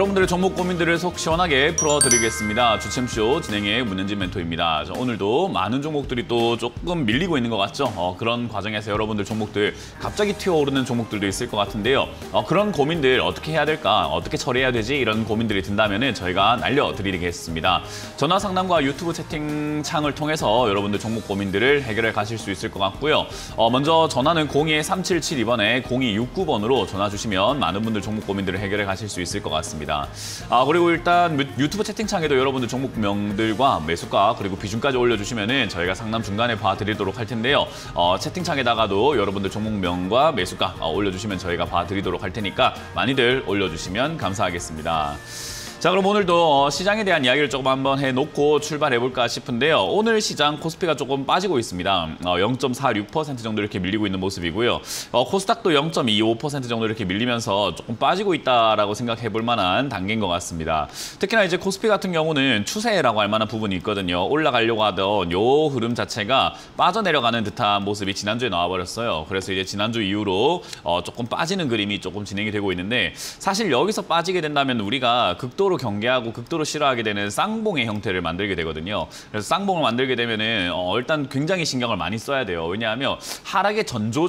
여러분들의 종목 고민들을 속 시원하게 풀어드리겠습니다. 주챔쇼 진행의 문현진 멘토입니다. 오늘도 많은 종목들이 또 조금 밀리고 있는 것 같죠? 그런 과정에서 여러분들 종목들 갑자기 튀어오르는 종목들도 있을 것 같은데요. 그런 고민들 어떻게 해야 될까? 어떻게 처리해야 되지? 이런 고민들이 든다면 저희가 날려드리겠습니다. 전화 상담과 유튜브 채팅창을 통해서 여러분들 종목 고민들을 해결해 가실 수 있을 것 같고요. 먼저 전화는 02-3772번에 0269번으로 전화 주시면 많은 분들 종목 고민들을 해결해 가실 수 있을 것 같습니다. 그리고 일단 유튜브 채팅창에도 여러분들 종목명들과 매수가 그리고 비중까지 올려주시면은 저희가 상담 중간에 봐드리도록 할 텐데요. 채팅창에다가도 여러분들 종목명과 매수가 올려주시면 저희가 봐드리도록 할 테니까 많이들 올려주시면 감사하겠습니다. 자, 그럼 오늘도 시장에 대한 이야기를 조금 한번 해놓고 출발해볼까 싶은데요. 오늘 시장 코스피가 조금 빠지고 있습니다. 0.46% 정도 이렇게 밀리고 있는 모습이고요. 코스닥도 0.25% 정도 이렇게 밀리면서 조금 빠지고 있다라고 생각해볼 만한 단계인 것 같습니다. 특히나 이제 코스피 같은 경우는 추세라고 할 만한 부분이 있거든요. 올라가려고 하던 요 흐름 자체가 빠져내려가는 듯한 모습이 지난주에 나와버렸어요. 그래서 이제 지난주 이후로 조금 빠지는 그림이 조금 진행이 되고 있는데, 사실 여기서 빠지게 된다면 우리가 극도로 경계하고 극도로 싫어하게 되는 쌍봉의 형태를 만들게 되거든요. 그래서 쌍봉을 만들게 되면은 일단 굉장히 신경을 많이 써야 돼요. 왜냐하면 하락의 전조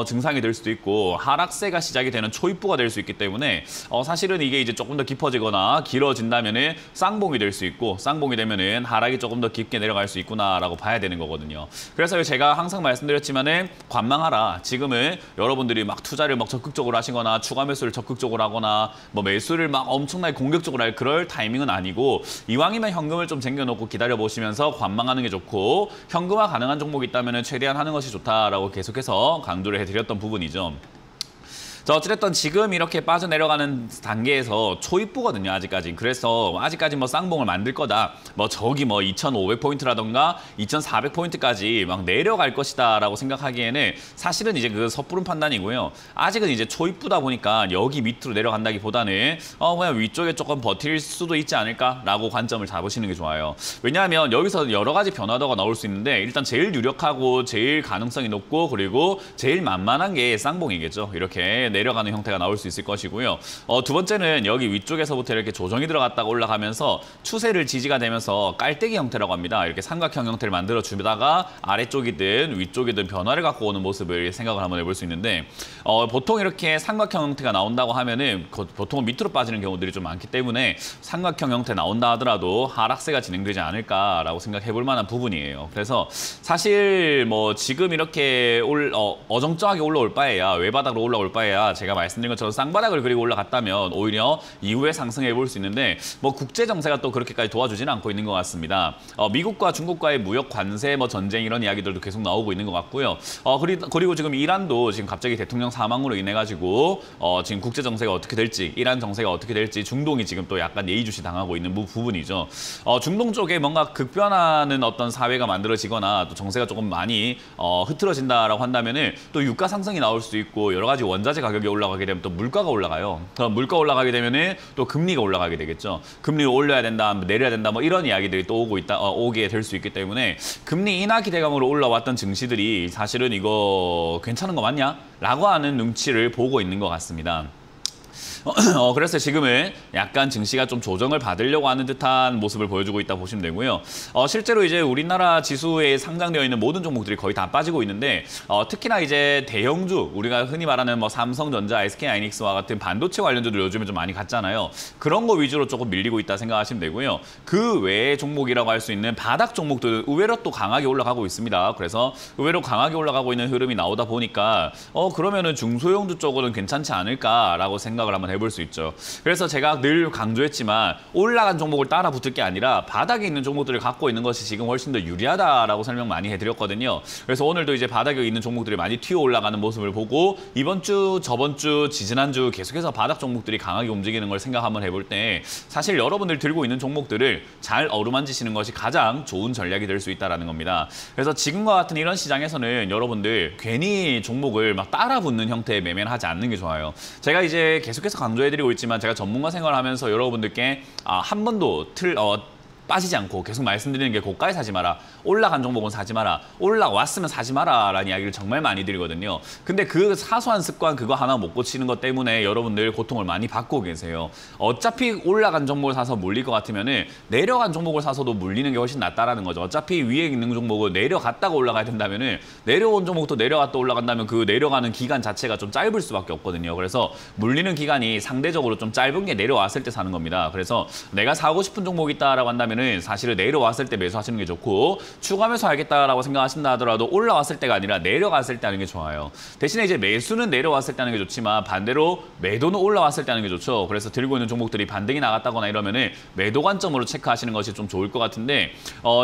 증상이 될 수도 있고 하락세가 시작이 되는 초입부가 될 수 있기 때문에 사실은 이게 이제 조금 더 깊어지거나 길어진다면은 쌍봉이 될 수 있고, 쌍봉이 되면은 하락이 조금 더 깊게 내려갈 수 있구나라고 봐야 되는 거거든요. 그래서 제가 항상 말씀드렸지만은 관망하라. 지금은 여러분들이 막 투자를 막 적극적으로 하시거나 추가 매수를 적극적으로 하거나 뭐 매수를 막 엄청나게 공격적으로 할 그럴 타이밍은 아니고, 이왕이면 현금을 좀 쟁여놓고 기다려보시면서 관망하는 게 좋고, 현금화 가능한 종목이 있다면 최대한 하는 것이 좋다라고 계속해서 강조를 해드렸던 부분이죠. 자, 어찌됐든 지금 이렇게 빠져내려가는 단계에서 초입부거든요, 아직까지. 그래서 아직까지 뭐 쌍봉을 만들 거다, 뭐 저기 뭐 2,500포인트라던가 2,400포인트까지 막 내려갈 것이다라고 생각하기에는 사실은 이제 그 섣부른 판단이고요. 아직은 이제 초입부다 보니까 여기 밑으로 내려간다기보다는 그냥 위쪽에 조금 버틸 수도 있지 않을까라고 관점을 잡으시는 게 좋아요. 왜냐하면 여기서 여러 가지 변화도가 나올 수 있는데, 일단 제일 유력하고 제일 가능성이 높고 그리고 제일 만만한 게 쌍봉이겠죠. 이렇게 내려가는 형태가 나올 수 있을 것이고요. 두 번째는 여기 위쪽에서부터 이렇게 조정이 들어갔다가 올라가면서 추세를 지지가 되면서 깔때기 형태라고 합니다. 이렇게 삼각형 형태를 만들어 주다가 아래쪽이든 위쪽이든 변화를 갖고 오는 모습을 생각을 한번 해볼 수 있는데, 보통 이렇게 삼각형 형태가 나온다고 하면은 보통은 밑으로 빠지는 경우들이 좀 많기 때문에 삼각형 형태 나온다 하더라도 하락세가 진행되지 않을까라고 생각해 볼 만한 부분이에요. 그래서 사실 뭐 지금 이렇게 어정쩡하게 올라올 바에야, 외바닥으로 올라올 바에야 제가 말씀드린 것처럼 쌍바닥을 그리고 올라갔다면 오히려 이후에 상승해 볼 수 있는데, 뭐 국제 정세가 또 그렇게까지 도와주지는 않고 있는 것 같습니다. 미국과 중국과의 무역 관세 뭐 전쟁 이런 이야기들도 계속 나오고 있는 것 같고요. 그리고 지금 이란도 지금 갑자기 대통령 사망으로 인해 가지고 지금 국제 정세가 어떻게 될지, 이란 정세가 어떻게 될지, 중동이 지금 또 약간 예의주시 당하고 있는 부분이죠. 중동 쪽에 뭔가 급변하는 어떤 사회가 만들어지거나 또 정세가 조금 많이 흐트러진다라고 한다면은 또 유가 상승이 나올 수도 있고, 여러 가지 원자재 가격이 올라가게 되면 또 물가가 올라가요. 그럼 물가 올라가게 되면은 또 금리가 올라가게 되겠죠. 금리를 올려야 된다, 내려야 된다, 뭐 이런 이야기들이 또 오게 될 수 있기 때문에 금리 인하 기대감으로 올라왔던 증시들이 사실은 이거 괜찮은 거 맞냐? 라고 하는 눈치를 보고 있는 것 같습니다. 그래서 지금은 약간 증시가 좀 조정을 받으려고 하는 듯한 모습을 보여주고 있다 보시면 되고요. 실제로 이제 우리나라 지수에 상장되어 있는 모든 종목들이 거의 다 빠지고 있는데, 특히나 이제 대형주, 우리가 흔히 말하는 뭐 삼성전자, SK하이닉스와 같은 반도체 관련주들 요즘에 좀 많이 갔잖아요. 그런 거 위주로 조금 밀리고 있다 생각하시면 되고요. 그 외의 종목이라고 할 수 있는 바닥 종목들 의외로 또 강하게 올라가고 있습니다. 그래서 의외로 강하게 올라가고 있는 흐름이 나오다 보니까 그러면은 중소형주 쪽으로는 괜찮지 않을까라고 생각을 한번 해볼 수 있죠. 그래서 제가 늘 강조했지만 올라간 종목을 따라 붙을 게 아니라 바닥에 있는 종목들을 갖고 있는 것이 지금 훨씬 더 유리하다라고 설명 많이 해드렸거든요. 그래서 오늘도 이제 바닥에 있는 종목들이 많이 튀어 올라가는 모습을 보고, 이번 주, 저번 주, 지지난주 계속해서 바닥 종목들이 강하게 움직이는 걸 생각 한번 해볼 때, 사실 여러분들 들고 있는 종목들을 잘 어루만지시는 것이 가장 좋은 전략이 될 수 있다는 겁니다. 그래서 지금과 같은 이런 시장에서는 여러분들 괜히 종목을 막 따라 붙는 형태의 매매는 하지 않는 게 좋아요. 제가 이제 계속해서 강조해드리고 있지만, 제가 전문가 생활을 하면서 여러분들께 한 번도 빠지지 않고 계속 말씀드리는 게 고가에 사지 마라. 올라간 종목은 사지 마라. 올라왔으면 사지 마라라는 이야기를 정말 많이 드리거든요. 근데 그 사소한 습관 그거 하나 못 고치는 것 때문에 여러분들 고통을 많이 받고 계세요. 어차피 올라간 종목을 사서 물릴 것 같으면은 내려간 종목을 사서도 물리는 게 훨씬 낫다라는 거죠. 어차피 위에 있는 종목을 내려갔다가 올라가야 된다면은 내려온 종목도 내려갔다 올라간다면 그 내려가는 기간 자체가 좀 짧을 수밖에 없거든요. 그래서 물리는 기간이 상대적으로 좀 짧은 게 내려왔을 때 사는 겁니다. 그래서 내가 사고 싶은 종목이 있다라고 한다면은 사실은 내려왔을 때 매수하시는 게 좋고 추가 매수하겠다라고 생각하신다 하더라도 올라왔을 때가 아니라 내려갔을 때 하는 게 좋아요. 대신에 이제 매수는 내려왔을 때 하는 게 좋지만 반대로 매도는 올라왔을 때 하는 게 좋죠. 그래서 들고 있는 종목들이 반등이 나갔다거나 이러면은 매도 관점으로 체크하시는 것이 좀 좋을 것 같은데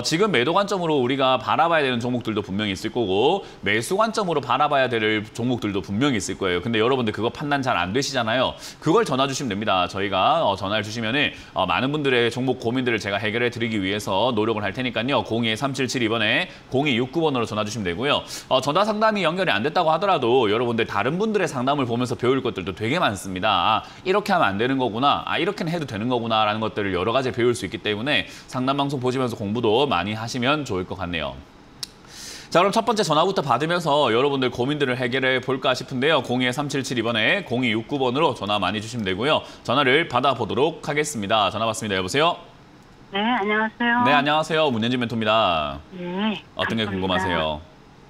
지금 매도 관점으로 우리가 바라봐야 되는 종목들도 분명히 있을 거고 매수 관점으로 바라봐야 될 종목들도 분명히 있을 거예요. 근데 여러분들 그거 판단 잘 안 되시잖아요. 그걸 전화 주시면 됩니다. 저희가 전화를 주시면은 많은 분들의 종목 고민들을 제가 해결해 드리기 위해서 노력을 할 테니까요. 02-3772번에 0269번으로 전화 주시면 되고요. 전화 상담이 연결이 안 됐다고 하더라도 여러분들 다른 분들의 상담을 보면서 배울 것들도 되게 많습니다. 이렇게 하면 안 되는 거구나. 이렇게는 해도 되는 거구나라는 것들을 여러 가지 배울 수 있기 때문에 상담 방송 보시면서 공부도 많이 하시면 좋을 것 같네요. 자, 그럼 첫 번째 전화부터 받으면서 여러분들 고민들을 해결해 볼까 싶은데요. 02-3772번에 0269번으로 전화 많이 주시면 되고요. 전화를 받아보도록 하겠습니다. 전화 받습니다. 여보세요? 네, 안녕하세요. 네, 안녕하세요. 문현진 멘토입니다. 네, 어떤 게 궁금하세요?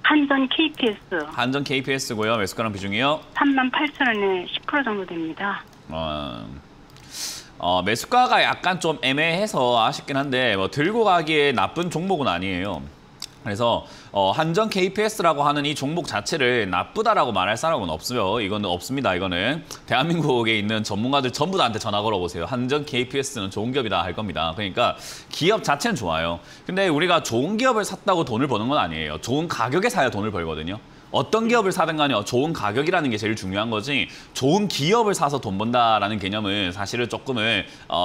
한전 KPS. 한전 KPS고요. 매수가랑 비중이요? 38,000원에 10% 정도 됩니다. 매수가가 약간 좀 애매해서 아쉽긴 한데 들고 가기에 나쁜 종목은 아니에요. 그래서 한전 KPS라고 하는 이 종목 자체를 나쁘다라고 말할 사람은 없어요. 이거는 없습니다. 이거는 대한민국에 있는 전문가들 전부 다한테 전화 걸어보세요. 한전 KPS는 좋은 기업이다 할 겁니다. 그러니까 기업 자체는 좋아요. 근데 우리가 좋은 기업을 샀다고 돈을 버는 건 아니에요. 좋은 가격에 사야 돈을 벌거든요. 어떤 기업을 사든 간에 좋은 가격이라는 게 제일 중요한 거지 좋은 기업을 사서 돈 번다라는 개념은 사실은 조금은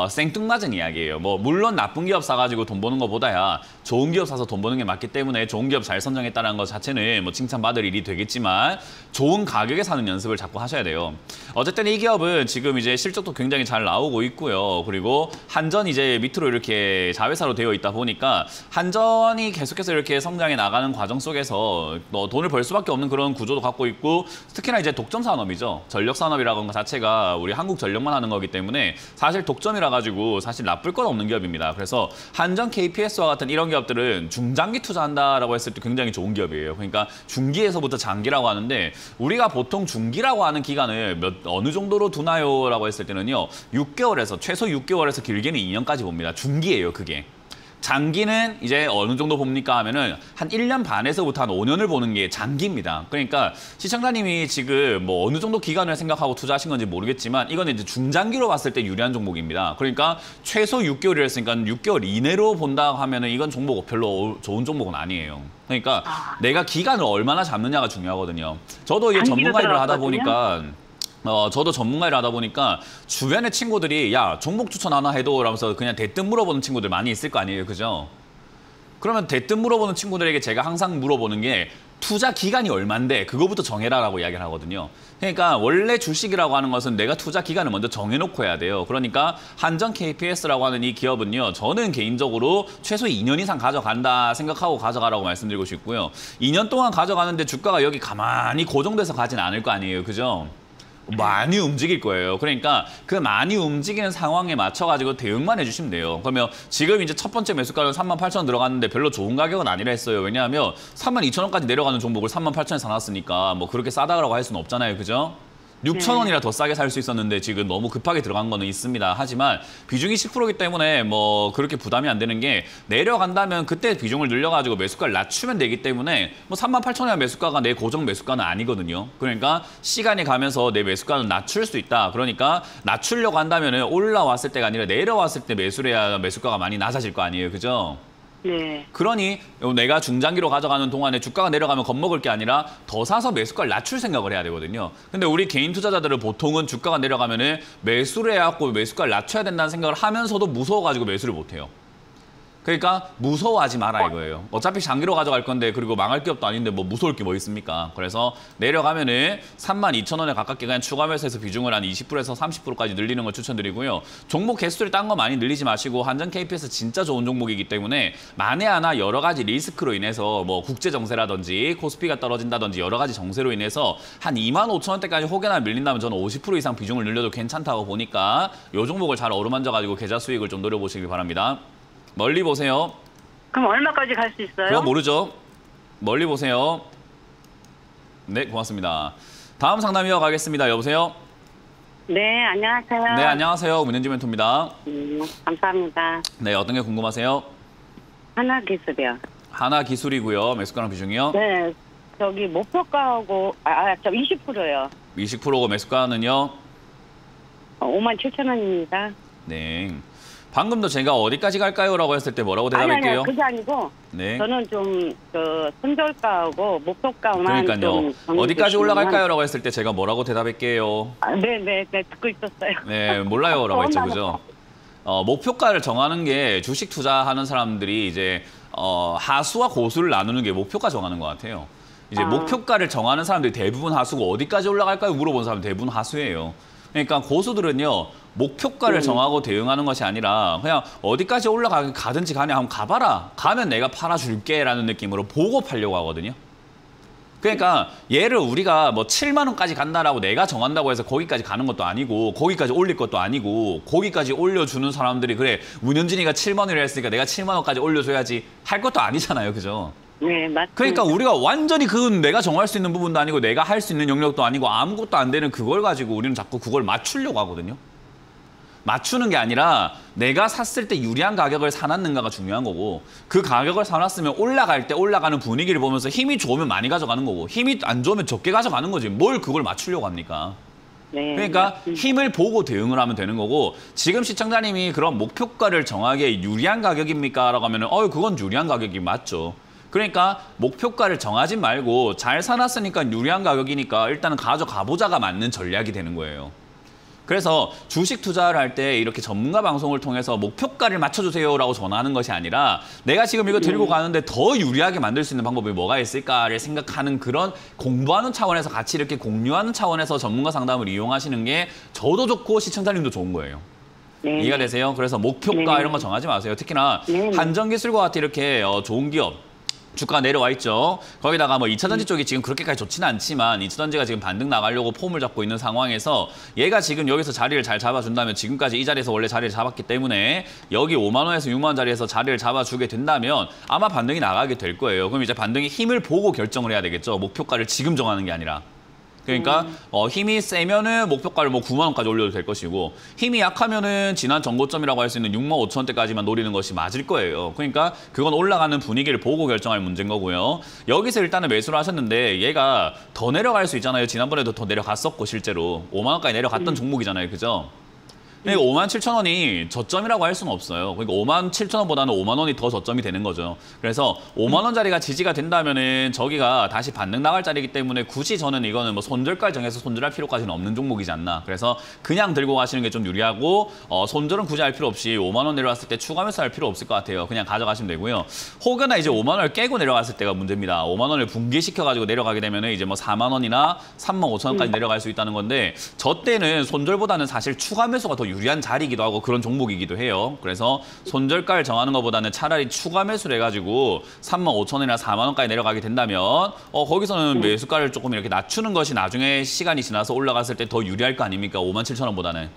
생뚱맞은 이야기예요. 물론 나쁜 기업 사가지고 돈 버는 것보다야 좋은 기업 사서 돈 버는 게 맞기 때문에 좋은 기업 잘 선정했다는 것 자체는 칭찬받을 일이 되겠지만 좋은 가격에 사는 연습을 자꾸 하셔야 돼요. 어쨌든 이 기업은 지금 이제 실적도 굉장히 잘 나오고 있고요. 그리고 한전 이제 밑으로 이렇게 자회사로 되어 있다 보니까 한전이 계속해서 이렇게 성장해 나가는 과정 속에서 돈을 벌 수밖에 없는 그런 구조도 갖고 있고 특히나 이제 독점 산업이죠. 전력 산업이라는 것 자체가 우리 한국 전력만 하는 거기 때문에 사실 독점이라 가지고 사실 나쁠 건 없는 기업입니다. 그래서 한전 KPS와 같은 이런 기업들은 중장기 투자한다라고 했을 때 굉장히 좋은 기업이에요. 그러니까 중기에서부터 장기라고 하는데 우리가 보통 중기라고 하는 기간을 어느 정도로 두나요라고 했을 때는요. 6개월에서 최소 6개월에서 길게는 2년까지 봅니다. 중기예요, 그게. 장기는 이제 어느 정도 봅니까 하면은 한 1년 반에서부터 한 5년을 보는 게 장기입니다. 그러니까 시청자님이 지금 어느 정도 기간을 생각하고 투자하신 건지 모르겠지만 이거는 이제 중장기로 봤을 때 유리한 종목입니다. 그러니까 최소 6개월이랬으니까 6개월 이내로 본다 하면은 이건 종목 별로 좋은 종목은 아니에요. 그러니까 내가 기간을 얼마나 잡느냐가 중요하거든요. 저도 이게 전문가 일을 하다 보니까 저도 전문가 일을 하다 보니까 주변의 친구들이 야 종목 추천 하나 해도 라면서 그냥 대뜸 물어보는 친구들 많이 있을 거 아니에요. 그죠? 그러면 대뜸 물어보는 친구들에게 제가 항상 물어보는 게 투자 기간이 얼만데 그거부터 정해라라고 이야기를 하거든요. 그러니까 원래 주식이라고 하는 것은 내가 투자 기간을 먼저 정해놓고 해야 돼요. 그러니까 한전 KPS라고 하는 이 기업은요. 저는 개인적으로 최소 2년 이상 가져간다 생각하고 가져가라고 말씀드리고 싶고요. 2년 동안 가져가는데 주가가 여기 가만히 고정돼서 가진 않을 거 아니에요. 그죠? 많이 움직일 거예요. 그러니까 그 많이 움직이는 상황에 맞춰가지고 대응만 해주시면 돼요. 그러면 지금 이제 첫 번째 매수가는 38,000원 들어갔는데 별로 좋은 가격은 아니라 했어요. 왜냐하면 32,000원까지 내려가는 종목을 38,000원에 사놨으니까 그렇게 싸다라고 할 수는 없잖아요. 그죠? 6,000원이라 더 싸게 살 수 있었는데 지금 너무 급하게 들어간 거는 있습니다. 하지만 비중이 10%이기 때문에 그렇게 부담이 안 되는 게 내려간다면 그때 비중을 늘려가지고 매수가를 낮추면 되기 때문에 38,000원의 매수가가 내 고정 매수가는 아니거든요. 그러니까 시간이 가면서 내 매수가는 낮출 수 있다. 그러니까 낮추려고 한다면 올라왔을 때가 아니라 내려왔을 때 매수를 해야 매수가가 많이 낮아질 거 아니에요. 그죠? 네. 그러니 내가 중장기로 가져가는 동안에 주가가 내려가면 겁먹을 게 아니라 더 사서 매수가를 낮출 생각을 해야 되거든요. 근데 우리 개인 투자자들은 보통은 주가가 내려가면은 매수를 해갖고 매수가를 낮춰야 된다는 생각을 하면서도 무서워가지고 매수를 못 해요. 그러니까 무서워하지 마라 이거예요. 어차피 장기로 가져갈 건데 그리고 망할 게 없도 아닌데 뭐 무서울 게 뭐 있습니까? 그래서 내려가면은 32,000원에 가깝게 그냥 추가 매수해서 비중을 한 20%에서 30%까지 늘리는 걸 추천드리고요. 종목 개수를 딴 거 많이 늘리지 마시고 한전 KPS 진짜 좋은 종목이기 때문에 만에 하나 여러 가지 리스크로 인해서 뭐 국제 정세라든지 코스피가 떨어진다든지 여러 가지 정세로 인해서 한 25,000원대까지 혹여나 밀린다면 저는 50% 이상 비중을 늘려도 괜찮다고 보니까 이 종목을 잘 어루만져가지고 계좌 수익을 좀 노려보시기 바랍니다. 멀리 보세요. 그럼 얼마까지 갈 수 있어요? 그거 모르죠? 멀리 보세요. 네, 고맙습니다. 다음 상담 이어가겠습니다. 여보세요? 네, 안녕하세요. 네, 안녕하세요. 문현지 멘토입니다. 감사합니다. 네, 어떤 게 궁금하세요? 하나기술이요. 하나 기술이고요. 매수가랑 비중이요? 네, 저기 목표가하고 저 20%요. 20%고 매수가는요? 57,000원입니다. 네. 방금도 제가 어디까지 갈까요? 라고 했을 때 뭐라고 대답할게요? 아니, 그게 아니고 네. 저는 좀 손절가하고 목표가만 그러니까요. 좀 어디까지 올라갈까요? 라고 했을 때 제가 뭐라고 대답할게요? 네, 듣고 있었어요. 네, 몰라요. 라고 했죠. 그죠? 목표가를 정하는 게 주식 투자하는 사람들이 이제 하수와 고수를 나누는 게 목표가 정하는 것 같아요. 이제 목표가를 정하는 사람들이 대부분 하수고 어디까지 올라갈까요? 물어본 사람 대부분 하수예요. 그러니까 고수들은요. 목표가를 정하고 대응하는 것이 아니라 그냥 어디까지 올라가든지 간에 한번 가봐라. 가면 내가 팔아줄게 라는 느낌으로 보고 팔려고 하거든요. 그러니까 얘를 우리가 뭐 7만 원까지 간다라고 내가 정한다고 해서 거기까지 가는 것도 아니고 거기까지 올릴 것도 아니고 거기까지 올려주는 사람들이 그래 문현진이가 7만 원이라 했으니까 내가 7만 원까지 올려줘야지 할 것도 아니잖아요. 그죠? 네, 맞습니다. 그러니까 우리가 완전히 그건 내가 정할 수 있는 부분도 아니고 내가 할 수 있는 영역도 아니고 아무것도 안 되는 그걸 가지고 우리는 자꾸 그걸 맞추려고 하거든요. 맞추는 게 아니라 내가 샀을 때 유리한 가격을 사놨는가가 중요한 거고 그 가격을 사놨으면 올라갈 때 올라가는 분위기를 보면서 힘이 좋으면 많이 가져가는 거고 힘이 안 좋으면 적게 가져가는 거지 뭘 그걸 맞추려고 합니까? 네, 그러니까 맞습니다. 힘을 보고 대응을 하면 되는 거고 지금 시청자님이 그런 목표가를 정하기에 유리한 가격입니까? 라고 하면은 그건 유리한 가격이 맞죠. 그러니까 목표가를 정하지 말고 잘 사놨으니까 유리한 가격이니까 일단은 가져가보자가 맞는 전략이 되는 거예요. 그래서 주식 투자를 할 때 이렇게 전문가 방송을 통해서 목표가를 맞춰주세요라고 전하는 것이 아니라 내가 지금 이거 들고 가는데 더 유리하게 만들 수 있는 방법이 뭐가 있을까를 생각하는 그런 공부하는 차원에서 같이 이렇게 공유하는 차원에서 전문가 상담을 이용하시는 게 저도 좋고 시청자님도 좋은 거예요. 네. 이해가 되세요? 그래서 목표가 네. 이런 거 정하지 마세요. 특히나 네. 한전기술과 같이 이렇게 좋은 기업 주가 내려와 있죠. 거기다가 뭐 2차전지 쪽이 지금 그렇게까지 좋지는 않지만 2차전지가 지금 반등 나가려고 폼을 잡고 있는 상황에서 얘가 지금 여기서 자리를 잘 잡아준다면 지금까지 이 자리에서 원래 자리를 잡았기 때문에 여기 5만 원에서 6만 원 자리에서 자리를 잡아주게 된다면 아마 반등이 나가게 될 거예요. 그럼 이제 반등의 힘을 보고 결정을 해야 되겠죠. 목표가를 지금 정하는 게 아니라. 그러니까 힘이 세면은 목표가를 뭐 9만 원까지 올려도 될 것이고 힘이 약하면은 지난 전고점이라고 할 수 있는 6만 5천 원대까지만 노리는 것이 맞을 거예요. 그러니까 그건 올라가는 분위기를 보고 결정할 문제인 거고요. 여기서 일단은 매수를 하셨는데 얘가 더 내려갈 수 있잖아요. 지난번에도 더 내려갔었고 실제로 5만 원까지 내려갔던 종목이잖아요. 그죠? 그러니까 5만 7천 원이 저점이라고 할 수는 없어요. 그러니까 5만 7천 원보다는 5만 원이 더 저점이 되는 거죠. 그래서 5만 원짜리가 지지가 된다면은 저기가 다시 반등 나갈 자리이기 때문에 굳이 저는 이거는 뭐 손절가 정해서 손절할 필요까지는 없는 종목이지 않나. 그래서 그냥 들고 가시는 게 좀 유리하고 손절은 굳이 할 필요 없이 5만 원 내려왔을 때 추가 매수할 필요 없을 것 같아요. 그냥 가져가시면 되고요. 혹여나 이제 5만 원을 깨고 내려갔을 때가 문제입니다. 5만 원을 붕괴시켜가지고 내려가게 되면은 이제 뭐 4만 원이나 3만 5천 원까지 내려갈 수 있다는 건데 저 때는 손절보다는 사실 추가 매수가 더 유리한 자리이기도 하고 그런 종목이기도 해요. 그래서 손절가를 정하는 것보다는 차라리 추가 매수를 해가지고 3만 5천 원이나 4만 원까지 내려가게 된다면 거기서는 매수가를 조금 이렇게 낮추는 것이 나중에 시간이 지나서 올라갔을 때 더 유리할 거 아닙니까? 5만 7천 원보다는.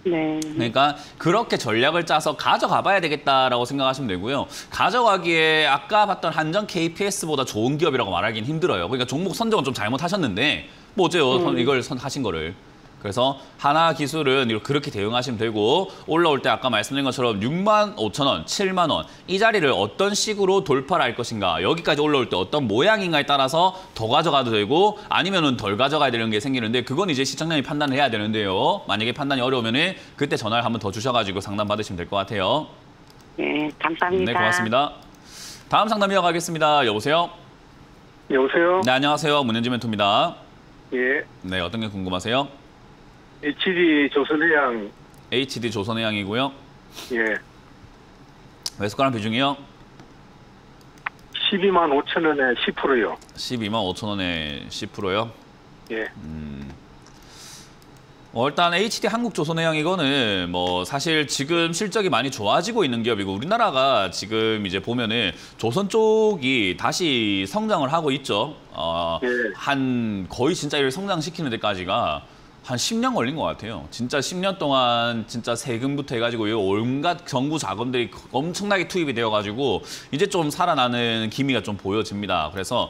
네. 그러니까 그렇게 전략을 짜서 가져가 봐야 되겠다라고 생각하시면 되고요. 가져가기에 아까 봤던 한전 KPS보다 좋은 기업이라고 말하기는 힘들어요. 그러니까 종목 선정은 좀 잘못하셨는데 뭐 어째요? 이걸 하신 거를. 그래서 하나 기술은 그렇게 대응하시면 되고 올라올 때 아까 말씀드린 것처럼 6만 5천 원, 7만 원 이 자리를 어떤 식으로 돌파를 할 것인가 여기까지 올라올 때 어떤 모양인가에 따라서 더 가져가도 되고 아니면은 덜 가져가야 되는 게 생기는데 그건 이제 시청자님이 판단을 해야 되는데요. 만약에 판단이 어려우면은 그때 전화를 한번 더 주셔가지고 상담 받으시면 될 것 같아요. 네, 감사합니다. 네, 고맙습니다. 다음 상담 이어가겠습니다. 여보세요? 여보세요? 네, 안녕하세요. 문현지 멘토입니다. 예. 네, 어떤 게 궁금하세요? HD 조선해양, HD 조선해양이고요. 예. 매수가랑 비중이요? 12만 5천 원에 10%요. 12만 5천 원에 10%요? 예. 일단 HD 한국조선해양 이거는 뭐 사실 지금 실적이 많이 좋아지고 있는 기업이고 우리나라가 지금 이제 보면은 조선 쪽이 다시 성장을 하고 있죠. 예. 한 거의 진짜 이를 성장시키는 데까지가 한 10년 걸린 것 같아요. 진짜 10년 동안 진짜 세금부터 해가지고 이 온갖 정부 자금들이 엄청나게 투입이 되어가지고 이제 좀 살아나는 기미가 좀 보여집니다. 그래서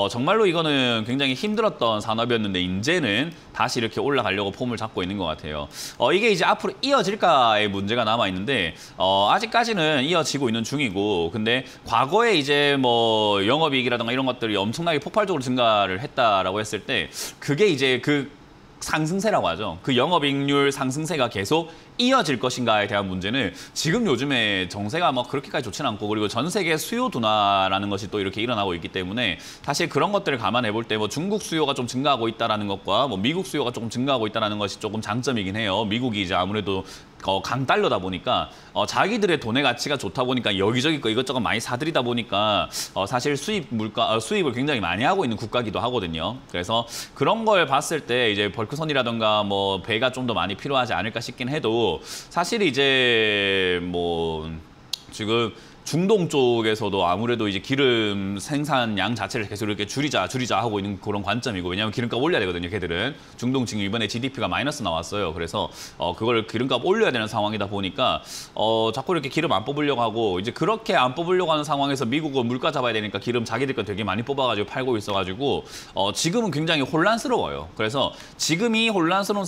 정말로 이거는 굉장히 힘들었던 산업이었는데 이제는 다시 이렇게 올라가려고 폼을 잡고 있는 것 같아요. 이게 이제 앞으로 이어질까의 문제가 남아 있는데 아직까지는 이어지고 있는 중이고 근데 과거에 이제 뭐 영업이익이라든가 이런 것들이 엄청나게 폭발적으로 증가를 했다라고 했을 때 그게 이제 그 상승세라고 하죠. 그 영업이익률 상승세가 계속 이어질 것인가에 대한 문제는 지금 요즘에 정세가 뭐 그렇게까지 좋지는 않고 그리고 전 세계 수요 둔화라는 것이 또 이렇게 일어나고 있기 때문에 사실 그런 것들을 감안해 볼 때 뭐 중국 수요가 좀 증가하고 있다라는 것과 뭐 미국 수요가 조금 증가하고 있다라는 것이 조금 장점이긴 해요. 미국이 이제 아무래도 강달러다 보니까 자기들의 돈의 가치가 좋다 보니까 여기저기 거 이것저것 많이 사들이다 보니까 사실 수입을 굉장히 많이 하고 있는 국가기도 하거든요. 그래서 그런 걸 봤을 때 이제 벌크선이라든가 뭐 배가 좀 더 많이 필요하지 않을까 싶긴 해도 사실 이제 뭐 지금 중동 쪽에서도 아무래도 이제 기름 생산량 자체를 계속 이렇게 줄이자 하고 있는 그런 관점이고 왜냐하면 기름값 올려야 되거든요. 걔들은 중동 지금 이번에 GDP가 마이너스 나왔어요. 그래서 그걸 기름값 올려야 되는 상황이다 보니까 자꾸 이렇게 기름 안 뽑으려고 하고 이제 그렇게 안 뽑으려고 하는 상황에서 미국은 물가 잡아야 되니까 기름 자기들 거 되게 많이 뽑아가지고 팔고 있어가지고 지금은 굉장히 혼란스러워요. 그래서 지금 이 혼란스러운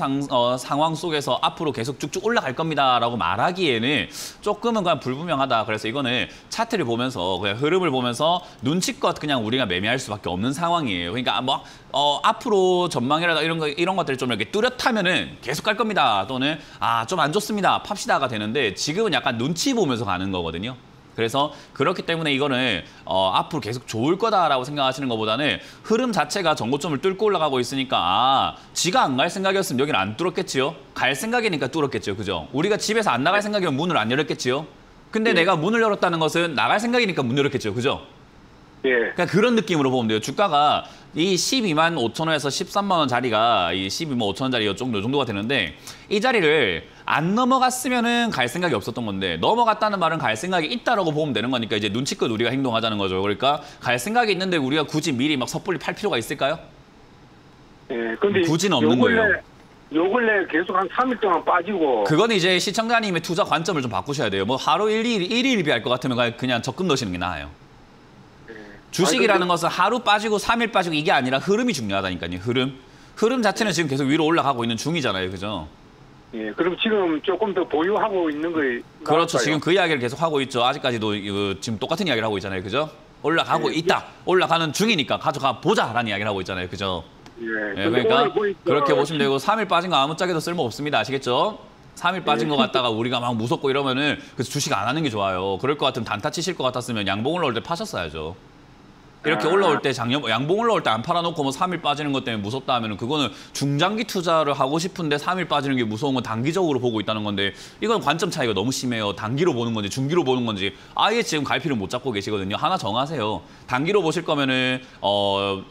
상황 속에서 앞으로 계속 쭉쭉 올라갈 겁니다라고 말하기에는 조금은 그냥 불분명하다. 그래서 이거는 차트를 보면서 그냥 흐름을 보면서 눈치껏 그냥 우리가 매매할 수밖에 없는 상황이에요. 그러니까 뭐 앞으로 전망이라든가 이런 것들이 좀 이렇게 뚜렷하면은 계속 갈 겁니다. 또는 좀 안 좋습니다. 팝시다가 되는데 지금은 약간 눈치 보면서 가는 거거든요. 그래서 그렇기 때문에 이거는 앞으로 계속 좋을 거다라고 생각하시는 것보다는 흐름 자체가 전고점을 뚫고 올라가고 있으니까 지가 안 갈 생각이었으면 여기는 안 뚫었겠지요. 갈 생각이니까 뚫었겠죠. 그죠? 우리가 집에서 안 나갈 생각이면 문을 안 열었겠지요. 근데 내가 문을 열었다는 것은 나갈 생각이니까 문 열었겠죠. 그죠? 예. 그러니까 그런 느낌으로 보면 돼요. 주가가 이 12만 5천 원에서 13만 원짜리가 이 12만 5천 원짜리 요 정도가 되는데 이 자리를 안 넘어갔으면은 갈 생각이 없었던 건데 넘어갔다는 말은 갈 생각이 있다라고 보면 되는 거니까 이제 눈치껏 우리가 행동하자는 거죠. 그러니까 갈 생각이 있는데 우리가 굳이 미리 막 섣불리 팔 필요가 있을까요? 예. 근데 굳이는 없는 거예요. 요 근래 계속 한 3일 동안 빠지고. 그건 이제 시청자님의 투자 관점을 좀 바꾸셔야 돼요. 뭐 하루 1일 비할 것 같으면 그냥 적금 넣으시는 게 나아요. 주식이라는 것은 하루 빠지고 3일 빠지고 이게 아니라 흐름이 중요하다니까요. 흐름 자체는 지금 계속 위로 올라가고 있는 중이잖아요. 그죠? 예. 그럼 지금 조금 더 보유하고 있는 거예요. 그렇죠. 지금 그 이야기를 계속 하고 있죠. 아직까지도 지금 똑같은 이야기를 하고 있잖아요. 그죠? 올라가고 있다. 올라가는 중이니까 가져가 보자라는 이야기를 하고 있잖아요. 그죠? 예. 그러니까 그렇게 보시면 되고 3일 빠진 거 아무짝에도 쓸모 없습니다. 아시겠죠? 3일 빠진 것 같다가 우리가 막 무섭고 이러면은 그래서 주식 안 하는 게 좋아요. 그럴 것 같으면 단타 치실 것 같았으면 양봉 올라올 때 파셨어야죠. 이렇게 올라올 때 양봉 올라올 때 안 팔아놓고 뭐 3일 빠지는 것 때문에 무섭다 하면은 그거는 중장기 투자를 하고 싶은데 3일 빠지는 게 무서운 건 단기적으로 보고 있다는 건데 이건 관점 차이가 너무 심해요. 단기로 보는 건지 중기로 보는 건지 아예 지금 갈피를 못 잡고 계시거든요. 하나 정하세요. 단기로 보실 거면은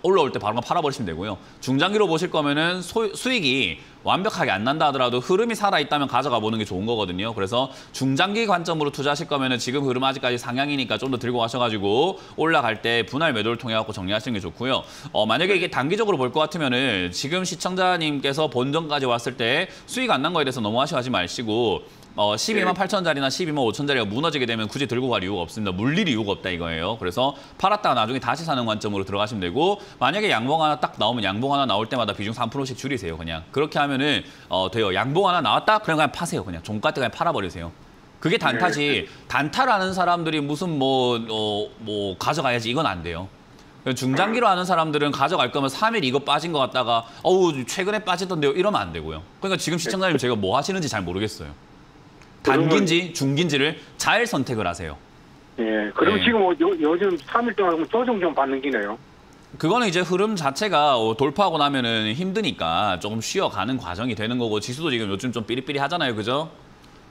올라올 때 바로 팔아버리시면 되고요. 중장기로 보실 거면은 수익이 완벽하게 안 난다 하더라도 흐름이 살아있다면 가져가 보는 게 좋은 거거든요. 그래서 중장기 관점으로 투자하실 거면은 지금 흐름 아직까지 상향이니까 좀 더 들고 가셔가지고 올라갈 때 분할 매도를 통해 갖고 정리하시는 게 좋고요. 만약에 이게 단기적으로 볼 것 같으면은 지금 시청자님께서 본전까지 왔을 때 수익 안 난 거에 대해서 너무 아쉬워하지 마시고 12만 8천짜리나 12만 5천짜리가 무너지게 되면 굳이 들고 갈 이유가 없습니다. 물릴 이유가 없다 이거예요. 그래서 팔았다가 나중에 다시 사는 관점으로 들어가시면 되고 만약에 양봉 하나 딱 나오면 양봉 하나 나올 때마다 비중 3%씩 줄이세요. 그냥 그렇게 하면은 돼요. 양봉 하나 나왔다? 그럼 그냥 파세요. 그냥 종가 때 그냥 팔아버리세요. 그게 단타지. 단타라는 사람들이 무슨 뭐 가져가야지 이건 안 돼요. 중장기로 하는 사람들은 가져갈 거면 3일 이거 빠진 것 같다가 최근에 빠지던데요 이러면 안 되고요. 그러니까 지금 시청자님 제가 뭐 하시는지 잘 모르겠어요. 단기인지 중기인지를 잘 선택을 하세요. 예. 그럼 예. 지금 요즘 3일 동안 조정 좀 받는 기네요. 그거는 이제 흐름 자체가 돌파하고 나면은 힘드니까 조금 쉬어가는 과정이 되는 거고 지수도 지금 요즘 좀 삐리삐리 하잖아요. 그죠?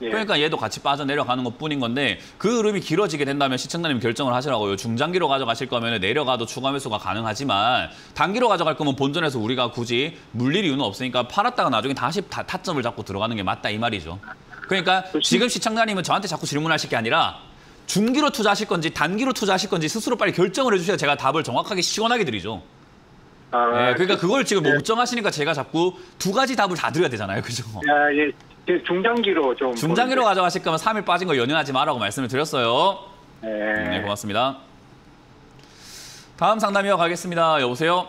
예. 그러니까 얘도 같이 빠져내려가는 것뿐인 건데 그 흐름이 길어지게 된다면 시청자님 결정을 하시라고요. 중장기로 가져가실 거면 내려가도 추가 매수가 가능하지만 단기로 가져갈 거면 본전에서 우리가 굳이 물릴 이유는 없으니까 팔았다가 나중에 다시 타점을 잡고 들어가는 게 맞다 이 말이죠. 그러니까 지금 시청자님은 저한테 자꾸 질문하실 게 아니라 중기로 투자하실 건지 단기로 투자하실 건지 스스로 빨리 결정을 해주셔야 제가 답을 정확하게 시원하게 드리죠. 네, 그러니까 그걸 지금 못 정하시니까 제가 자꾸 두 가지 답을 다 드려야 되잖아요. 그죠? 예. 중장기로 좀. 중장기로 가져가실 거면 3일 빠진 거 연연하지 마라고 말씀을 드렸어요. 예. 네, 고맙습니다. 다음 상담 이어가겠습니다. 여보세요?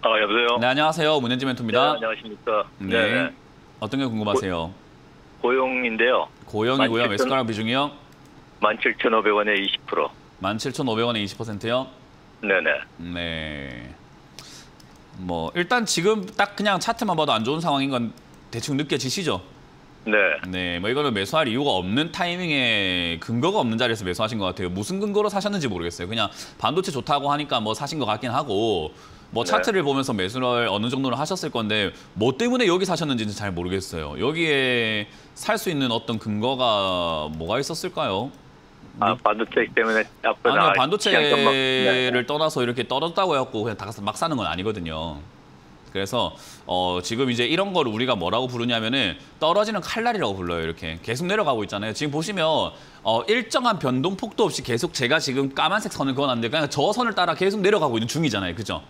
여보세요? 네, 안녕하세요. 문현지 멘토입니다. 네, 안녕하십니까? 네. 어떤 게 궁금하세요? 고용인데요. 고용이고요. 매수가랑 비중이요? 17,500원에 20%. 17,500원에 20%요? 네네. 네. 뭐 일단 지금 딱 그냥 차트만 봐도 안 좋은 상황인 건 대충 느껴지시죠? 네. 네, 뭐 이거는 매수할 이유가 없는 타이밍에 근거가 없는 자리에서 매수하신 것 같아요. 무슨 근거로 사셨는지 모르겠어요. 그냥 반도체 좋다고 하니까 뭐 사신 것 같긴 하고 뭐 차트를 보면서 매수를 어느 정도는 하셨을 건데 뭐 때문에 여기 사셨는지는 잘 모르겠어요. 여기에 살 수 있는 어떤 근거가 뭐가 있었을까요? 반도체 때문에 아니요, 반도체를 떠나서 이렇게 떨어졌다고 해갖고 그냥 다 막 사는 건 아니거든요. 그래서 지금 이제 이런 거를 우리가 뭐라고 부르냐면은 떨어지는 칼날이라고 불러요. 이렇게 계속 내려가고 있잖아요. 지금 보시면 일정한 변동폭도 없이 계속 제가 지금 까만색 선을 그어놨는데 그냥 저 선을 따라 계속 내려가고 있는 중이잖아요. 그죠?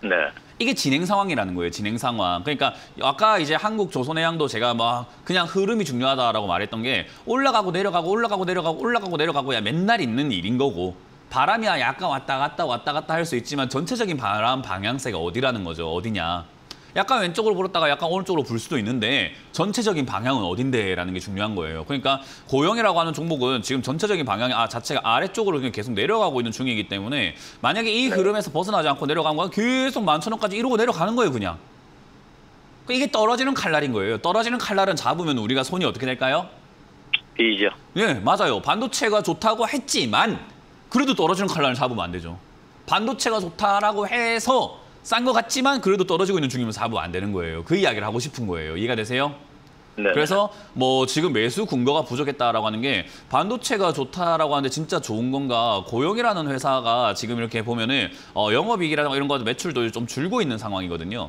네. 이게 진행 상황이라는 거예요. 진행 상황. 그러니까 아까 이제 한국 조선해양도 제가 막 그냥 흐름이 중요하다라고 말했던 게 올라가고 내려가고 올라가고 내려가고 올라가고 내려가고야 맨날 있는 일인 거고 바람이야 약간 왔다 갔다 할 수 있지만 전체적인 바람 방향새가 어디라는 거죠. 어디냐. 약간 왼쪽으로 불었다가 약간 오른쪽으로 불 수도 있는데 전체적인 방향은 어딘데라는 게 중요한 거예요. 그러니까 고용이라고 하는 종목은 지금 전체적인 방향이 자체가 아래쪽으로 그냥 계속 내려가고 있는 중이기 때문에 만약에 이 흐름에서 벗어나지 않고 내려간 건 계속 11,000원까지 이러고 내려가는 거예요. 그냥. 이게 떨어지는 칼날인 거예요. 떨어지는 칼날은 잡으면 우리가 손이 어떻게 될까요? B죠. 네, 맞아요. 반도체가 좋다고 했지만 그래도 떨어지는 칼날을 잡으면 안 되죠. 반도체가 좋다라고 해서 싼 것 같지만 그래도 떨어지고 있는 중이면 잡으면 안 되는 거예요. 그 이야기를 하고 싶은 거예요. 이해가 되세요? 네. 그래서 뭐 지금 매수 근거가 부족했다라고 하는 게 반도체가 좋다라고 하는데 진짜 좋은 건가? 고용이라는 회사가 지금 이렇게 보면은 영업이익이라든가 이런 거 매출도 좀 줄고 있는 상황이거든요.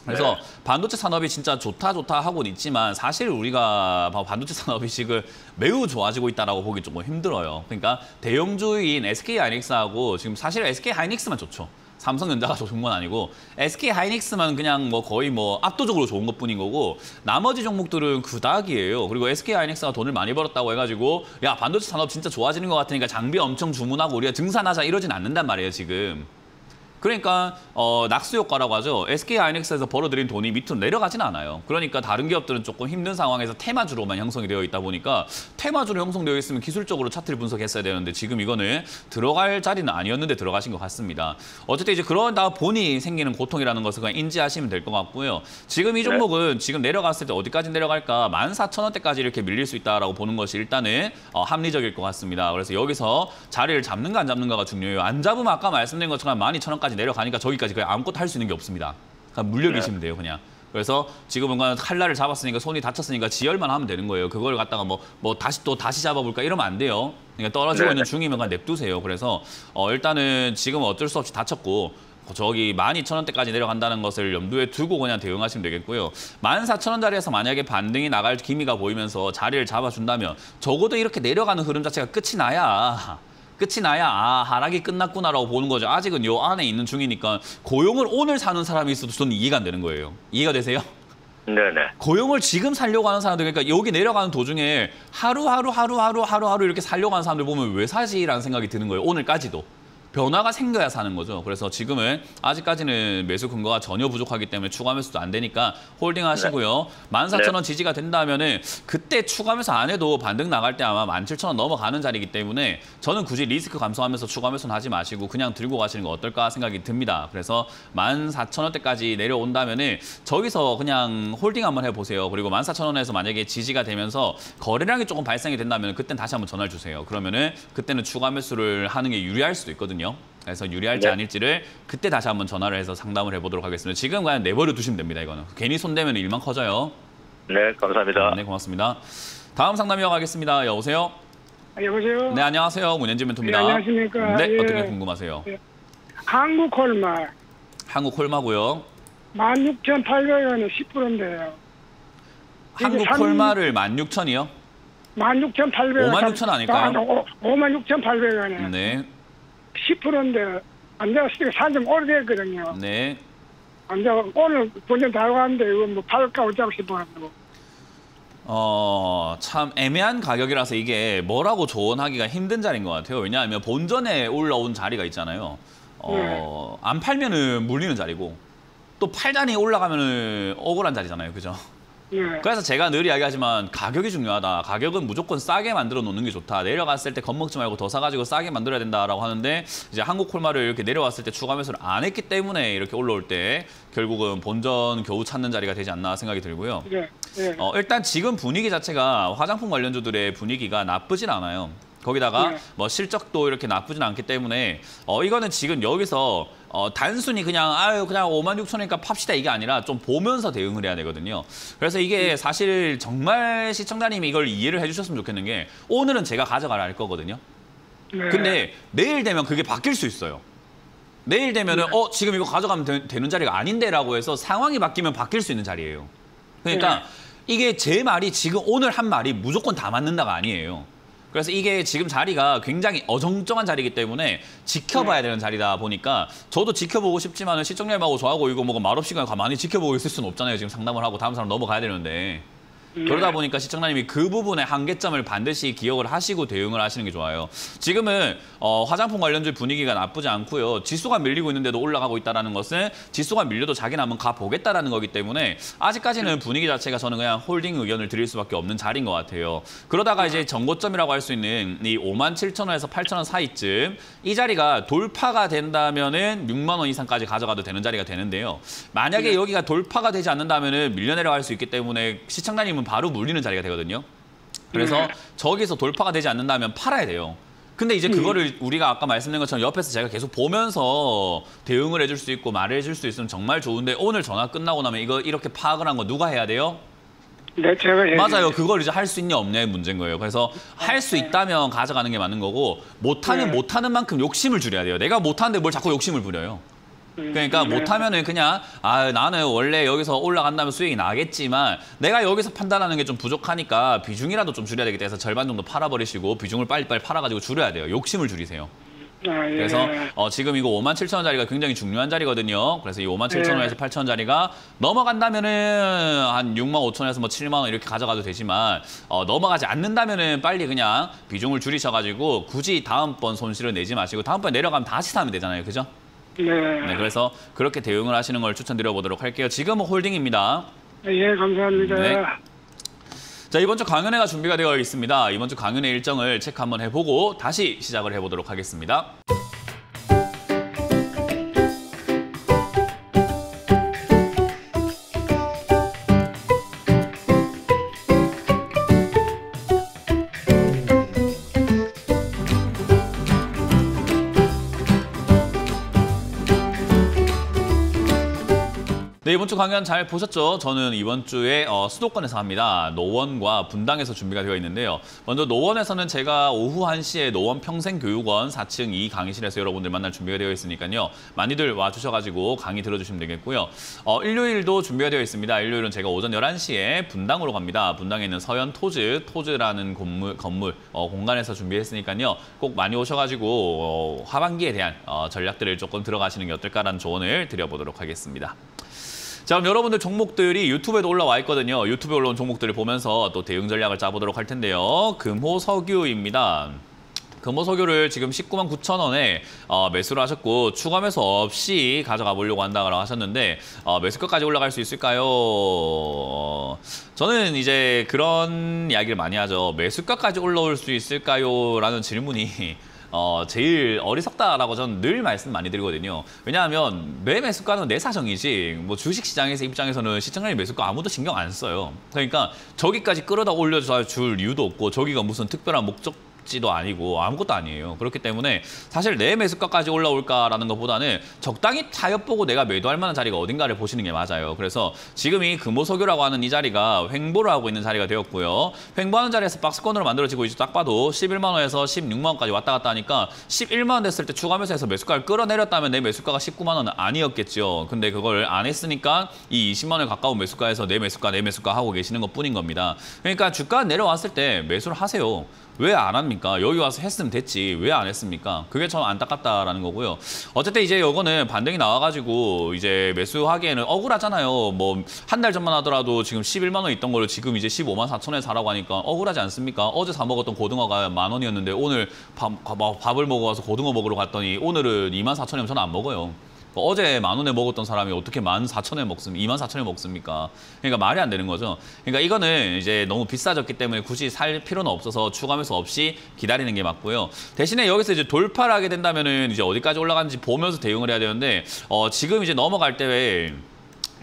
그래서 반도체 산업이 진짜 좋다 하고는 있지만 사실 우리가 반도체 산업이 지금 매우 좋아지고 있다라고 보기 조금 힘들어요. 그러니까 대형주인 SK하이닉스하고 지금 사실 SK하이닉스만 좋죠. 삼성전자가 좋은 건 아니고 SK하이닉스만 그냥 뭐 거의 뭐 압도적으로 좋은 것뿐인 거고 나머지 종목들은 그닥이에요. 그리고 SK하이닉스가 돈을 많이 벌었다고 해가지고 야 반도체 산업 진짜 좋아지는 것 같으니까 장비 엄청 주문하고 우리가 증산하자 이러진 않는단 말이에요 지금. 그러니까 낙수 효과라고 하죠. SK하이닉스에서 벌어들인 돈이 밑으로 내려가지는 않아요. 그러니까 다른 기업들은 조금 힘든 상황에서 테마주로만 형성이 되어 있다 보니까 테마주로 형성되어 있으면 기술적으로 차트를 분석했어야 되는데 지금 이거는 들어갈 자리는 아니었는데 들어가신 것 같습니다. 어쨌든 이제 그러다 보니 생기는 고통이라는 것을 그냥 인지하시면 될 것 같고요. 지금 이 종목은 지금 내려갔을 때 어디까지 내려갈까? 14,000원대까지 이렇게 밀릴 수 있다라고 보는 것이 일단은 합리적일 것 같습니다. 그래서 여기서 자리를 잡는가 안 잡는가가 중요해요. 안 잡으면 아까 말씀드린 것처럼 12,000원까지 내려가니까 저기까지 그냥 아무것도 할 수 있는 게 없습니다. 그냥 물려 계시면 돼요, 그냥. 그래서 지금은 그냥 칼날을 잡았으니까 손이 다쳤으니까 지혈만 하면 되는 거예요. 그걸 갖다가 뭐 다시 잡아볼까 이러면 안 돼요. 그러니까 떨어지고 있는 중이면 그냥 냅두세요. 그래서 일단은 지금은 어쩔 수 없이 다쳤고 저기 12,000원대까지 내려간다는 것을 염두에 두고 그냥 대응하시면 되겠고요. 14,000원짜리에서 만약에 반등이 나갈 기미가 보이면서 자리를 잡아준다면 적어도 이렇게 내려가는 흐름 자체가 끝이 나야 하락이 끝났구나라고 보는 거죠. 아직은 요 안에 있는 중이니까 고용을 오늘 사는 사람이 있어도 저는 이해가 안 되는 거예요. 이해가 되세요? 네네. 고용을 지금 살려고 하는 사람들, 그러니까 여기 내려가는 도중에 하루하루 이렇게 살려고 하는 사람들 보면 왜 사지라는 생각이 드는 거예요. 오늘까지도. 변화가 생겨야 사는 거죠. 그래서 지금은 아직까지는 매수 근거가 전혀 부족하기 때문에 추가 매수도 안 되니까 홀딩 하시고요. 14,000원 지지가 된다면은 그때 추가 매수 안 해도 반등 나갈 때 아마 17,000원 넘어가는 자리이기 때문에 저는 굳이 리스크 감소하면서 추가 매수는 하지 마시고 그냥 들고 가시는 거 어떨까 생각이 듭니다. 그래서 14,000원대까지 내려온다면은 저기서 그냥 홀딩 한번 해보세요. 그리고 14,000원에서 만약에 지지가 되면서 거래량이 조금 발생이 된다면 그때는 다시 한번 전화를 주세요. 그러면은 그때는 추가 매수를 하는 게 유리할 수도 있거든요. 그래서 유리할지 아닐지를 그때 다시 한번 전화를 해서 상담을 해보도록 하겠습니다. 지금 그냥 내버려 두시면 됩니다. 이거는 괜히 손대면 일만 커져요. 네, 감사합니다. 네, 고맙습니다. 다음 상담 이어가겠습니다. 여보세요? 여보세요? 네, 안녕하세요. 문현진 멘토입니다. 네, 안녕하십니까? 네, 예. 어떻게 궁금하세요? 한국 콜마 한국 콜마고요. 16,800원에 10%인데요. 한국 콜마를 16,000이요? 16,800원. 56,000 아닐까요? 56,800원에 네, 10%인데 안 돼서 산지 오래됐거든요. 네. 안 돼서 오늘 본전 다고 하는데 이거 뭐 팔까 어쩌고 싶어가지고. 참 애매한 가격이라서 이게 뭐라고 조언하기가 힘든 자리인 것 같아요. 왜냐하면 본전에 올라온 자리가 있잖아요. 안 팔면은 물리는 자리고 또 팔단이 올라가면은 억울한 자리잖아요. 그죠? 네. 그래서 제가 늘 이야기하지만 가격이 중요하다. 가격은 무조건 싸게 만들어 놓는 게 좋다. 내려갔을 때 겁먹지 말고 더 사가지고 싸게 만들어야 된다라고 하는데 이제 한국 콜마를 이렇게 내려왔을 때 추가 매수를 안 했기 때문에 이렇게 올라올 때 결국은 본전 겨우 찾는 자리가 되지 않나 생각이 들고요. 네. 네. 일단 지금 분위기 자체가 화장품 관련주들의 분위기가 나쁘진 않아요. 거기다가 네. 뭐 실적도 이렇게 나쁘진 않기 때문에 이거는 지금 여기서 단순히 그냥 그냥 56,000원이니까 팝시다 이게 아니라 좀 보면서 대응을 해야 되거든요. 그래서 이게 사실 정말 시청자님이 이걸 이해를 해주셨으면 좋겠는 게 오늘은 제가 가져가라 할 거거든요. 네. 근데 내일 되면 그게 바뀔 수 있어요. 내일 되면은 지금 이거 가져가면 되는 자리가 아닌데라고 해서 상황이 바뀌면 바뀔 수 있는 자리예요. 그러니까 이게 제 말이 지금 오늘 한 말이 무조건 다 맞는다가 아니에요. 그래서 이게 지금 자리가 굉장히 어정쩡한 자리이기 때문에 지켜봐야 되는 자리다 보니까 저도 지켜보고 싶지만 시청자님하고 저하고 이거 뭐 말없이 그냥 가만히 지켜보고 있을 수는 없잖아요. 지금 상담을 하고 다음 사람 넘어가야 되는데. 그러다 보니까 시청자님이 그 부분의 한계점을 반드시 기억을 하시고 대응을 하시는 게 좋아요. 지금은 화장품 관련주 분위기가 나쁘지 않고요. 지수가 밀리고 있는데도 올라가고 있다는 것은 지수가 밀려도 자기는 한번 가보겠다라는 거기 때문에 아직까지는 분위기 자체가 저는 그냥 홀딩 의견을 드릴 수밖에 없는 자리인 것 같아요. 그러다가 이제 정고점이라고 할 수 있는 이 57,000원에서 8,000원 사이쯤 이 자리가 돌파가 된다면은 6만 원 이상까지 가져가도 되는 자리가 되는데요. 만약에 여기가 돌파가 되지 않는다면은 밀려 내려갈 수 있기 때문에 시청자님은 바로 물리는 자리가 되거든요. 그래서 저기서 돌파가 되지 않는다면 팔아야 돼요. 근데 이제 그거를 우리가 아까 말씀드린 것처럼 옆에서 제가 계속 보면서 대응을 해줄 수 있고 말을 해줄 수 있으면 정말 좋은데 오늘 전화 끝나고 나면 이거 이렇게 파악을 한 거 누가 해야 돼요? 네, 제가 맞아요. 그걸 이제 할 수 있냐 없냐의 문제인 거예요. 그래서 할 수 있다면 가져가는 게 맞는 거고 못하면 못하는 만큼 욕심을 줄여야 돼요. 내가 못하는데 뭘 자꾸 욕심을 부려요. 그러니까 못하면은 그냥 나는 원래 여기서 올라간다면 수익이 나겠지만 내가 여기서 판단하는 게 좀 부족하니까 비중이라도 좀 줄여야 되겠다 해서 절반 정도 팔아버리시고 비중을 빨리빨리 팔아가지고 줄여야 돼요. 욕심을 줄이세요. 그래서 지금 이거 57,000원 자리가 굉장히 중요한 자리거든요. 그래서 이 57,000원에서 8,000원 자리가 넘어간다면은 한 65,000원에서 뭐 7만 원 이렇게 가져가도 되지만 넘어가지 않는다면은 빨리 그냥 비중을 줄이셔가지고 굳이 다음번 손실을 내지 마시고 다음번에 내려가면 다시 사면 되잖아요. 그죠? 네, 그래서 그렇게 대응을 하시는 걸 추천드려 보도록 할게요. 지금은 홀딩입니다. 예, 감사합니다. 네. 자, 이번 주 강연회가 준비가 되어 있습니다. 이번 주 강연회 일정을 체크 한번 해보고 다시 시작을 해보도록 하겠습니다. 네, 이번 주 강연 잘 보셨죠? 저는 이번 주에 수도권에서 합니다. 노원과 분당에서 준비가 되어 있는데요. 먼저 노원에서는 제가 오후 1시에 노원 평생교육원 4층 2 강의실에서 여러분들 만날 준비가 되어 있으니까요. 많이들 와주셔가지고 강의 들어주시면 되겠고요. 일요일도 준비가 되어 있습니다. 일요일은 제가 오전 11시에 분당으로 갑니다. 분당에 있는 서현 토즈라는 건물 공간에서 준비했으니까요. 꼭 많이 오셔가지고 하반기에 대한 전략들을 조금 들어가시는 게 어떨까라는 조언을 드려보도록 하겠습니다. 자, 그럼 여러분들 종목들이 유튜브에도 올라와 있거든요. 유튜브에 올라온 종목들을 보면서 또 대응 전략을 짜보도록 할 텐데요. 금호석유입니다. 금호석유를 지금 199,900원에 매수를 하셨고 추가 매수 없이 가져가 보려고 한다고 하셨는데 매수가까지 올라갈 수 있을까요? 저는 이제 그런 이야기를 많이 하죠. 매수가까지 올라올 수 있을까요? 라는 질문이 제일 어리석다라고 저는 늘 말씀 많이 드리거든요. 왜냐하면 내 매수가는 내 사정이지 뭐 주식시장에서 입장에서는 시청자님 매수가 아무도 신경 안 써요. 그러니까 저기까지 끌어다 올려줄 이유도 없고 저기가 무슨 특별한 목적 낙지도 아니고 아무것도 아니에요. 그렇기 때문에 사실 내 매수가까지 올라올까라는 것보다는 적당히 타협 보고 내가 매도할 만한 자리가 어딘가를 보시는 게 맞아요. 그래서 지금 이 금호석유라고 하는 이 자리가 횡보를 하고 있는 자리가 되었고요. 횡보하는 자리에서 박스권으로 만들어지고 있죠. 딱 봐도 11만 원에서 16만 원까지 왔다 갔다 하니까 11만 원 됐을 때 추가 매수해서 매수가를 끌어내렸다면 내 매수가가 19만 원은 아니었겠죠. 근데 그걸 안 했으니까 이 20만 원에 가까운 매수가에서 내 매수가 하고 계시는 것뿐인 겁니다. 그러니까 주가 내려왔을 때 매수를 하세요. 왜 안 합니까? 여기 와서 했으면 됐지. 왜 안 했습니까? 그게 참 안타깝다라는 거고요. 어쨌든 이제 요거는 반등이 나와가지고 이제 매수하기에는 억울하잖아요. 뭐 한 달 전만 하더라도 지금 11만 원 있던 거를 지금 이제 15만 4천 원에 사라고 하니까 억울하지 않습니까? 어제 사 먹었던 고등어가 10,000원이었는데 오늘 밥을 먹어 와서 고등어 먹으러 갔더니 오늘은 2만 4천 원이면 저는 안 먹어요. 어제 10,000원에 먹었던 사람이 어떻게 14,000원에 먹습니까? 24,000원에 먹습니까? 그러니까 말이 안 되는 거죠. 그러니까 이거는 이제 너무 비싸졌기 때문에 굳이 살 필요는 없어서 추가 매수 없이 기다리는 게 맞고요. 대신에 여기서 이제 돌파를 하게 된다면은 이제 어디까지 올라가는지 보면서 대응을 해야 되는데 지금 이제 넘어갈 때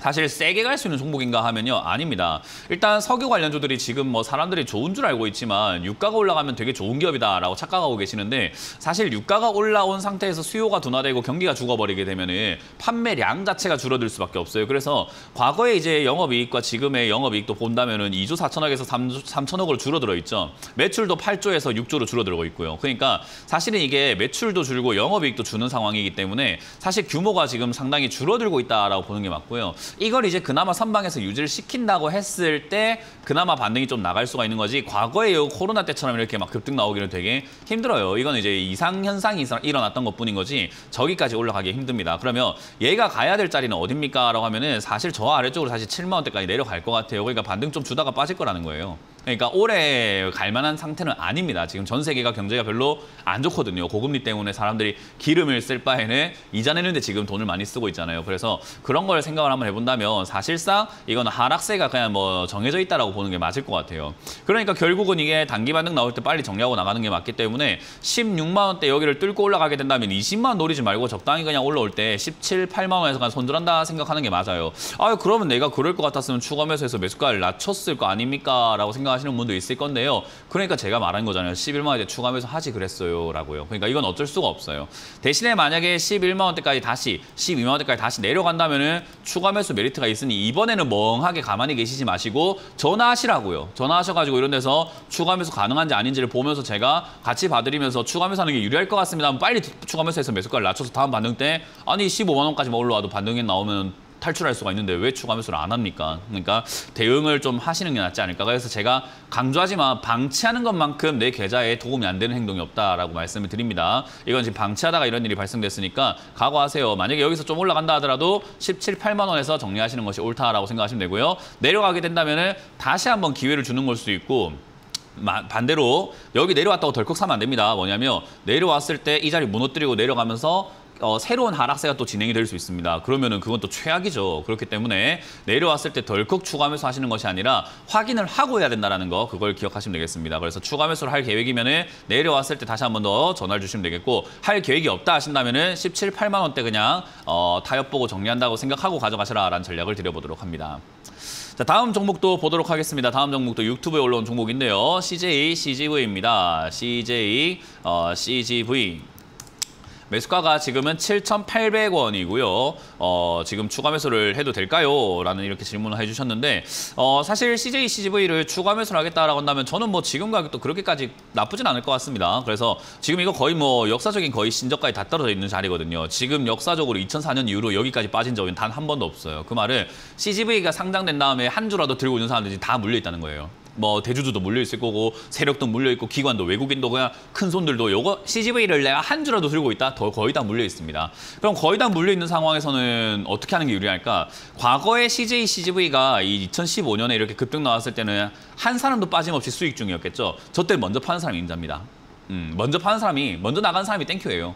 사실 세게 갈 수 있는 종목인가 하면요. 아닙니다. 일단 석유 관련주들이 지금 뭐 사람들이 좋은 줄 알고 있지만 유가가 올라가면 되게 좋은 기업이다라고 착각하고 계시는데 사실 유가가 올라온 상태에서 수요가 둔화되고 경기가 죽어버리게 되면은 판매량 자체가 줄어들 수밖에 없어요. 그래서 과거에 이제 영업이익과 지금의 영업이익도 본다면은 2조 4천억에서 3천억으로 줄어들어 있죠. 매출도 8조에서 6조로 줄어들고 있고요. 그러니까 사실은 이게 매출도 줄고 영업이익도 주는 상황이기 때문에 사실 규모가 지금 상당히 줄어들고 있다라고 보는 게 맞고요. 이걸 이제 그나마 선방에서 유지를 시킨다고 했을 때 그나마 반등이 좀 나갈 수가 있는 거지 과거에 코로나 때처럼 이렇게 막 급등 나오기는 되게 힘들어요. 이건 이제 이상현상이 일어났던 것뿐인 거지 저기까지 올라가기 힘듭니다. 그러면 얘가 가야 될 자리는 어딥니까? 라고 하면은 사실 저 아래쪽으로 사실 7만 원대까지 내려갈 것 같아요. 그러니까 반등 좀 주다가 빠질 거라는 거예요. 그러니까 올해 갈 만한 상태는 아닙니다. 지금 전 세계가 경제가 별로 안 좋거든요. 고금리 때문에 사람들이 기름을 쓸 바에는 이자 내는데 지금 돈을 많이 쓰고 있잖아요. 그래서 그런 걸 생각을 한번 해본다면 사실상 이거는 하락세가 그냥 뭐 정해져 있다라고 보는 게 맞을 것 같아요. 그러니까 결국은 이게 단기 반등 나올 때 빨리 정리하고 나가는 게 맞기 때문에 16만 원대 여기를 뚫고 올라가게 된다면 20만 원 노리지 말고 적당히 그냥 올라올 때 17, 8만 원에서 그냥 손절한다 생각하는 게 맞아요. 그러면 내가 그럴 것 같았으면 추가 매수해서 매수가를 낮췄을 거 아닙니까? 라고 생각하시는 분도 있을 건데요. 그러니까 제가 말한 거잖아요. 11만 원대 추가 매수 하지 그랬어요. 라고요. 그러니까 이건 어쩔 수가 없어요. 대신에 만약에 11만 원대까지 다시 12만 원대까지 다시 내려간다면은 추가 매수 메리트가 있으니 이번에는 멍하게 가만히 계시지 마시고 전화하시라고요. 전화하셔가지고 이런 데서 추가 매수 가능한지 아닌지를 보면서 제가 같이 봐드리면서 추가 매수하는 게 유리할 것 같습니다. 하면 빨리 추가 매수해서 매수가를 낮춰서 다음 반등 때 아니 15만 원까지만 올라와도 반등이 나오면 탈출할 수가 있는데 왜 추가 매수를 안 합니까? 그러니까 대응을 좀 하시는 게 낫지 않을까. 그래서 제가 강조하지만 방치하는 것만큼 내 계좌에 도움이 안 되는 행동이 없다라고 말씀을 드립니다. 이건 지금 방치하다가 이런 일이 발생됐으니까 각오하세요. 만약에 여기서 좀 올라간다 하더라도 17, 8만 원에서 정리하시는 것이 옳다라고 생각하시면 되고요. 내려가게 된다면은 다시 한번 기회를 주는 걸 수도 있고 반대로 여기 내려왔다고 덜컥 사면 안 됩니다. 뭐냐면 내려왔을 때 이 자리 무너뜨리고 내려가면서 새로운 하락세가 또 진행이 될 수 있습니다. 그러면은 그건 또 최악이죠. 그렇기 때문에 내려왔을 때 덜컥 추가 매수 하시는 것이 아니라 확인을 하고 해야 된다는 거 그걸 기억하시면 되겠습니다. 그래서 추가 매수를 할 계획이면은 내려왔을 때 다시 한 번 더 전화를 주시면 되겠고 할 계획이 없다 하신다면은 17, 8만 원대 그냥 타협 보고 정리한다고 생각하고 가져가시라라는 전략을 드려보도록 합니다. 자, 다음 종목도 보도록 하겠습니다. 다음 종목도 유튜브에 올라온 종목인데요. CJ CGV입니다. CJ CGV. 매수가가 지금은 7,800원이고요. 지금 추가 매수를 해도 될까요? 라는 이렇게 질문을 해주셨는데 사실 CJ CGV를 추가 매수를 하겠다라고 한다면 저는 뭐 지금 가격도 그렇게까지 나쁘진 않을 것 같습니다. 그래서 지금 이거 거의 뭐 역사적인 거의 신저가에 다 떨어져 있는 자리거든요. 지금 역사적으로 2004년 이후로 여기까지 빠진 적은 단 한 번도 없어요. 그 말은 CGV가 상장된 다음에 한 주라도 들고 있는 사람들이 다 물려 있다는 거예요. 뭐 대주주도 물려있을 거고 세력도 물려있고 기관도 외국인도 그냥 큰 손들도 요거 CGV를 내가 한 주라도 들고 있다? 거의 다 물려있습니다. 그럼 거의 다 물려있는 상황에서는 어떻게 하는 게 유리할까? 과거에 CJ CGV가 이 2015년에 이렇게 급등 나왔을 때는 한 사람도 빠짐없이 수익 중이었겠죠. 저 때 먼저 파는 사람이 임자입니다. 먼저 파는 사람이 먼저 나간 사람이 땡큐예요.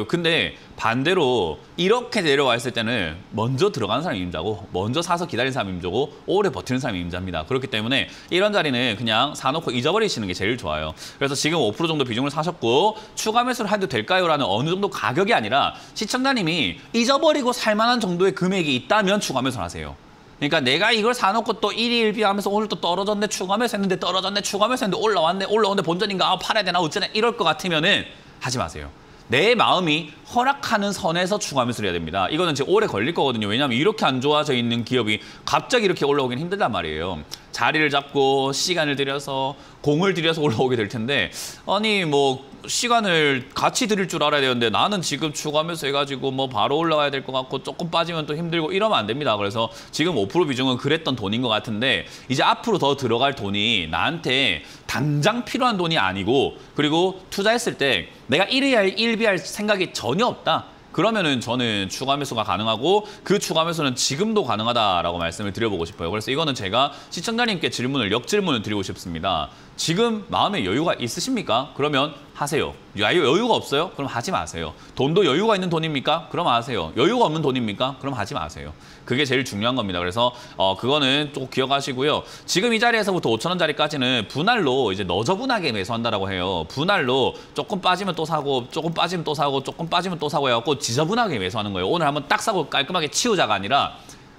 근데 반대로 이렇게 내려와 있을 때는 먼저 들어가는 사람이 임자고 먼저 사서 기다리는 사람이 임자고 오래 버티는 사람이 임자입니다. 그렇기 때문에 이런 자리는 그냥 사놓고 잊어버리시는 게 제일 좋아요. 그래서 지금 5% 정도 비중을 사셨고 추가 매수를 해도 될까요? 라는 어느 정도 가격이 아니라 시청자님이 잊어버리고 살만한 정도의 금액이 있다면 추가 매수를 하세요. 그러니까 내가 이걸 사놓고 또 1위 1비 하면서 오늘 또 떨어졌네 추가하면서 했는데 떨어졌네 추가하면서 했는데 올라오는데 본전인가 팔아야 되나 어쩌네 이럴 것 같으면은 하지 마세요. 내 마음이 허락하는 선에서 추가하면서 해야 됩니다. 이거는 지금 오래 걸릴 거거든요. 왜냐하면 이렇게 안 좋아져 있는 기업이 갑자기 이렇게 올라오긴 힘들단 말이에요. 자리를 잡고 시간을 들여서 공을 들여서 올라오게 될 텐데 아니 뭐 시간을 같이 들일 줄 알아야 되는데 나는 지금 추가하면서 해가지고 뭐 바로 올라가야 될 것 같고 조금 빠지면 또 힘들고 이러면 안 됩니다. 그래서 지금 5% 비중은 그랬던 돈인 것 같은데 이제 앞으로 더 들어갈 돈이 나한테 당장 필요한 돈이 아니고 그리고 투자했을 때 내가 1비할 생각이 전혀 없다. 그러면은 저는 추가 매수가 가능하고 그 추가 매수는 지금도 가능하다라고 말씀을 드려보고 싶어요. 그래서 이거는 제가 시청자님께 역질문을 드리고 싶습니다. 지금 마음에 여유가 있으십니까? 그러면 하세요. 여유가 없어요? 그럼 하지 마세요. 돈도 여유가 있는 돈입니까? 그럼 하세요. 여유가 없는 돈입니까? 그럼 하지 마세요. 그게 제일 중요한 겁니다. 그래서 그거는 꼭 기억하시고요. 지금 이 자리에서부터 5,000원짜리까지는 분할로 이제 너저분하게 매수한다라고 해요. 분할로 조금 빠지면 또 사고, 조금 빠지면 또 사고, 조금 빠지면 또 사고 해갖고 지저분하게 매수하는 거예요. 오늘 한번 딱 사고 깔끔하게 치우자가 아니라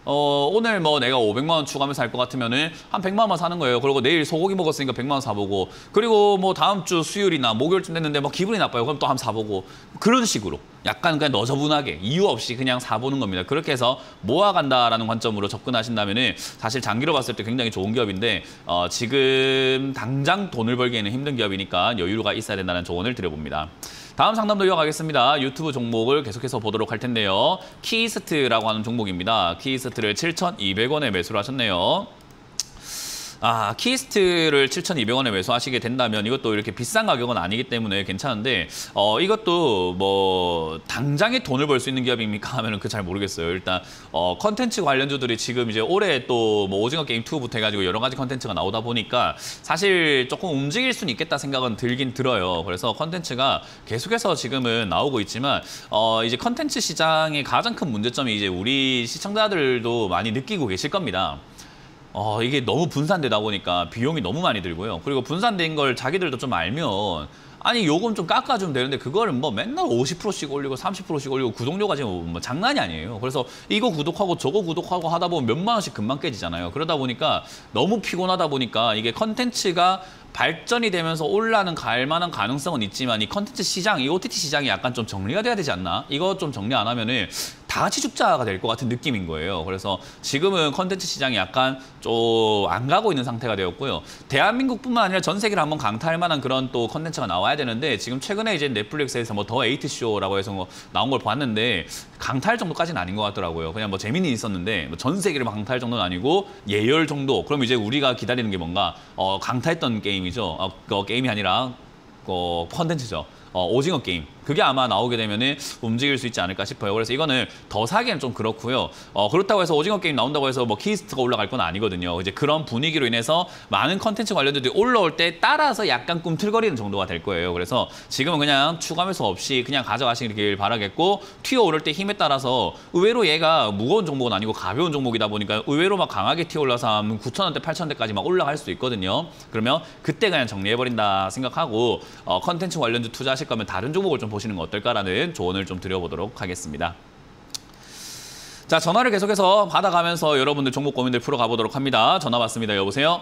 오늘 뭐 내가 500만 원 추가하면서 살 것 같으면은 한 100만 원만 사는 거예요. 그리고 내일 소고기 먹었으니까 100만 원 사보고 그리고 뭐 다음 주 수요일이나 목요일쯤 됐는데 뭐 기분이 나빠요. 그럼 또 한번 사보고 그런 식으로 약간 그냥 너저분하게 이유 없이 그냥 사보는 겁니다. 그렇게 해서 모아간다라는 관점으로 접근하신다면은 사실 장기로 봤을 때 굉장히 좋은 기업인데 지금 당장 돈을 벌기에는 힘든 기업이니까 여유가 있어야 된다는 조언을 드려봅니다. 다음 상담도 이어가겠습니다. 유튜브 종목을 계속해서 보도록 할 텐데요. 키스트라고 하는 종목입니다. 키스트를 7,200원에 매수를 하셨네요. 키스트를 7,200원에 매수하시게 된다면 이것도 이렇게 비싼 가격은 아니기 때문에 괜찮은데 이것도 뭐 당장에 돈을 벌 수 있는 기업입니까 하면은 그 잘 모르겠어요. 일단 컨텐츠 관련주들이 지금 이제 올해 또 뭐 오징어 게임 2부터 해가지고 여러 가지 컨텐츠가 나오다 보니까 사실 조금 움직일 수는 있겠다 생각은 들긴 들어요. 그래서 컨텐츠가 계속해서 지금은 나오고 있지만 이제 컨텐츠 시장의 가장 큰 문제점이 이제 우리 시청자들도 많이 느끼고 계실 겁니다. 이게 너무 분산되다 보니까 비용이 너무 많이 들고요. 그리고 분산된 걸 자기들도 좀 알면 아니 요금 좀 깎아주면 되는데 그거를 뭐 맨날 50%씩 올리고 30%씩 올리고 구독료가 지금 뭐 장난이 아니에요. 그래서 이거 구독하고 저거 구독하고 하다 보면 몇만 원씩 금방 깨지잖아요. 그러다 보니까 너무 피곤하다 보니까 이게 컨텐츠가 발전이 되면서 올라는 갈 만한 가능성은 있지만 이 컨텐츠 시장, 이 OTT 시장이 약간 좀 정리가 돼야 되지 않나? 이거 좀 정리 안 하면은 다 같이 죽자가 될 것 같은 느낌인 거예요. 그래서 지금은 컨텐츠 시장이 약간 좀 안 가고 있는 상태가 되었고요. 대한민국뿐만 아니라 전 세계를 한번 강타할 만한 그런 또 컨텐츠가 나와야 되는데 지금 최근에 이제 넷플릭스에서 뭐 더 에이트 쇼라고 해서 뭐 나온 걸 봤는데 강타할 정도까지는 아닌 것 같더라고요. 그냥 뭐 재미는 있었는데 뭐 전 세계를 막 강타할 정도는 아니고 예열 정도. 그럼 이제 우리가 기다리는 게 뭔가 강타했던 게임이죠. 게임이 아니라 컨텐츠죠. 오징어 게임. 그게 아마 나오게 되면은 움직일 수 있지 않을까 싶어요. 그래서 이거는 더 사기는 좀 그렇고요. 그렇다고 해서 오징어 게임 나온다고 해서 뭐 키스트가 올라갈 건 아니거든요. 이제 그런 분위기로 인해서 많은 컨텐츠 관련들이 올라올 때 따라서 약간 꿈틀거리는 정도가 될 거예요. 그래서 지금은 그냥 추가 매수 없이 그냥 가져가시길 바라겠고 튀어 오를 때 힘에 따라서 의외로 얘가 무거운 종목은 아니고 가벼운 종목이다 보니까 의외로 막 강하게 튀어 올라서 한 9,000원대, 8,000원대까지 막 올라갈 수도 있거든요. 그러면 그때 그냥 정리해버린다 생각하고 컨텐츠 관련주 투자하실 거면 다른 종목을 좀 보시는 거 어떨까라는 조언을 좀 드려보도록 하겠습니다. 자, 전화를 계속해서 받아가면서 여러분들 종목 고민들 풀어가 보도록 합니다. 전화 받습니다. 여보세요?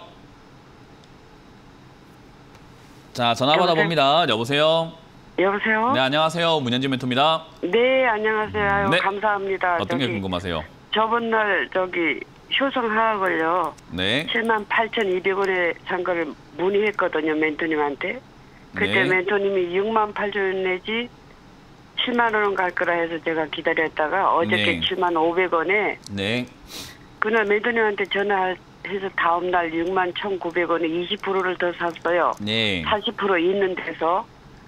자, 전화 받아봅니다. 여보세요? 여보세요? 네, 안녕하세요. 문현진 멘토입니다. 네, 안녕하세요. 아유, 네. 감사합니다. 어떤 게 궁금하세요? 저번 날 효성화학을요. 네. 78,200원에 산 거를 문의했거든요. 멘토님한테. 그때 네. 멘토님이 68,000원 내지 7만 원 갈 거라 해서 제가 기다렸다가 어저께 네. 77,500원에 네. 그날 멘토님한테 전화해서 다음 날 61,900원에 20%를 더 샀어요. 네. 40% 있는 데서.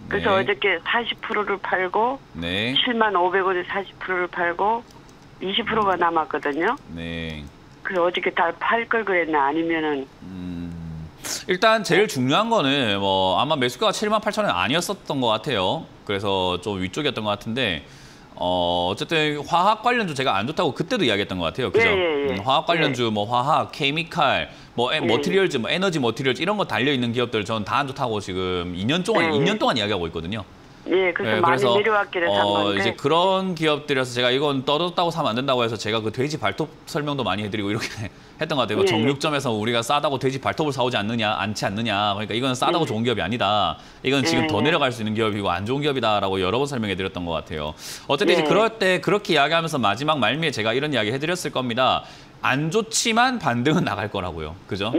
그래서 네. 어저께 40%를 팔고 네. 71,500원에 40%를 팔고 20%가 남았거든요. 네. 그래서 어저께 다 팔 걸 그랬나 아니면은 일단 제일 중요한 거는 뭐 아마 매수가가 78,000원 아니었었던 것 같아요. 그래서 좀 위쪽이었던 것 같은데 어쨌든 화학 관련주 제가 안 좋다고 그때도 이야기했던 것 같아요. 그죠? 예. 화학 관련주 뭐 화학, 케미칼, 뭐 머티리얼즈, 뭐 에너지 머티리얼즈 이런 거 달려 있는 기업들 저는 다 안 좋다고 지금 2년 동안 이야기하고 있거든요. 예, 그래서 많이 내려왔길래 산 건데. 이제 그런 기업들이라서 제가 이건 떨어졌다고 사면 안 된다고 해서 제가 그 돼지 발톱 설명도 많이 해드리고 이렇게 했던 것 같아요. 예. 정육점에서 우리가 싸다고 돼지 발톱을 사오지 않지 않느냐. 그러니까 이건 싸다고 좋은 기업이 아니다. 이건 지금 더 내려갈 수 있는 기업이고 안 좋은 기업이다라고 여러 번 설명해드렸던 것 같아요. 어쨌든 이제 그럴 때 그렇게 이야기하면서 마지막 말미에 제가 이런 이야기 해드렸을 겁니다. 안 좋지만 반등은 나갈 거라고요. 그죠?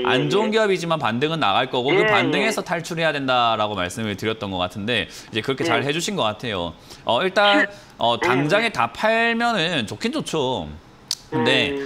안 좋은 기업이지만 반등은 나갈 거고 그 반등에서 탈출해야 된다라고 말씀을 드렸던 것 같은데 이제 그렇게 잘 해주신 것 같아요. 일단 당장에 다 팔면은 좋긴 좋죠. 근데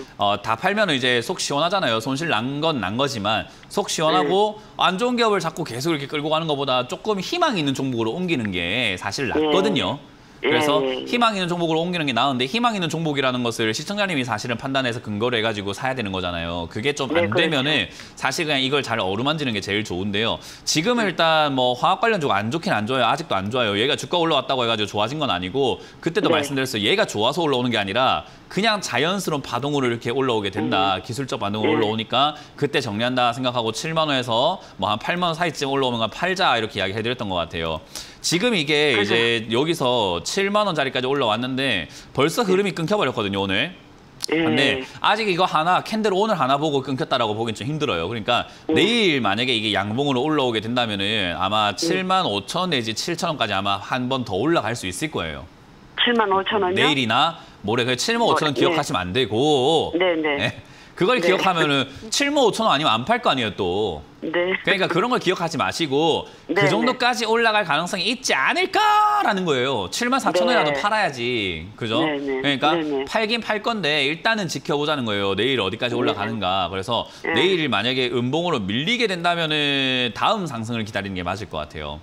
다 팔면은 이제 속 시원하잖아요. 손실 난 건 난 거지만 속 시원하고 안 좋은 기업을 자꾸 계속 이렇게 끌고 가는 것보다 조금 희망 있는 종목으로 옮기는 게 사실 낫거든요. 그래서 희망 있는 종목으로 옮기는 게 나은데 희망 있는 종목이라는 것을 시청자님이 사실은 판단해서 근거를 해가지고 사야 되는 거잖아요. 그게 좀 안 되면은 사실 그냥 이걸 잘 어루만지는 게 제일 좋은데요. 지금은 일단 뭐 화학 관련 쪽 안 좋긴 안 좋아요. 아직도 안 좋아요. 얘가 주가 올라왔다고 해가지고 좋아진 건 아니고 그때도 말씀드렸어요. 얘가 좋아서 올라오는 게 아니라 그냥 자연스러운 파동으로 이렇게 올라오게 된다. 기술적 반등으로 올라오니까 그때 정리한다 생각하고 7만 원에서 뭐 한 8만 원 사이쯤 올라오면 팔자 이렇게 이야기 해드렸던 것 같아요. 지금 이게 이제 여기서 7만 원짜리까지 올라왔는데 벌써 흐름이 끊겨버렸거든요, 오늘. 근데 아직 이거 캔들 오늘 하나 보고 끊겼다라고 보기엔 좀 힘들어요. 그러니까 내일 만약에 이게 양봉으로 올라오게 된다면은 아마 7만 5천 원 내지 7천 원까지 아마 한 번 더 올라갈 수 있을 거예요. 7만 5천 원이요? 내일이나 모레 7만 5천 원 기억하시면 안 되고. 네. 그걸 기억하면은 7만 5천 원 아니면 안 팔 거 아니에요, 또. 그러니까 그런 걸 기억하지 마시고 그 정도까지 올라갈 가능성이 있지 않을까라는 거예요. 7만 4천 원이라도 팔아야지. 그죠? 그러니까 팔긴 팔 건데 일단은 지켜보자는 거예요. 내일 어디까지 올라가는가. 그래서 내일 만약에 음봉으로 밀리게 된다면은 다음 상승을 기다리는 게 맞을 것 같아요.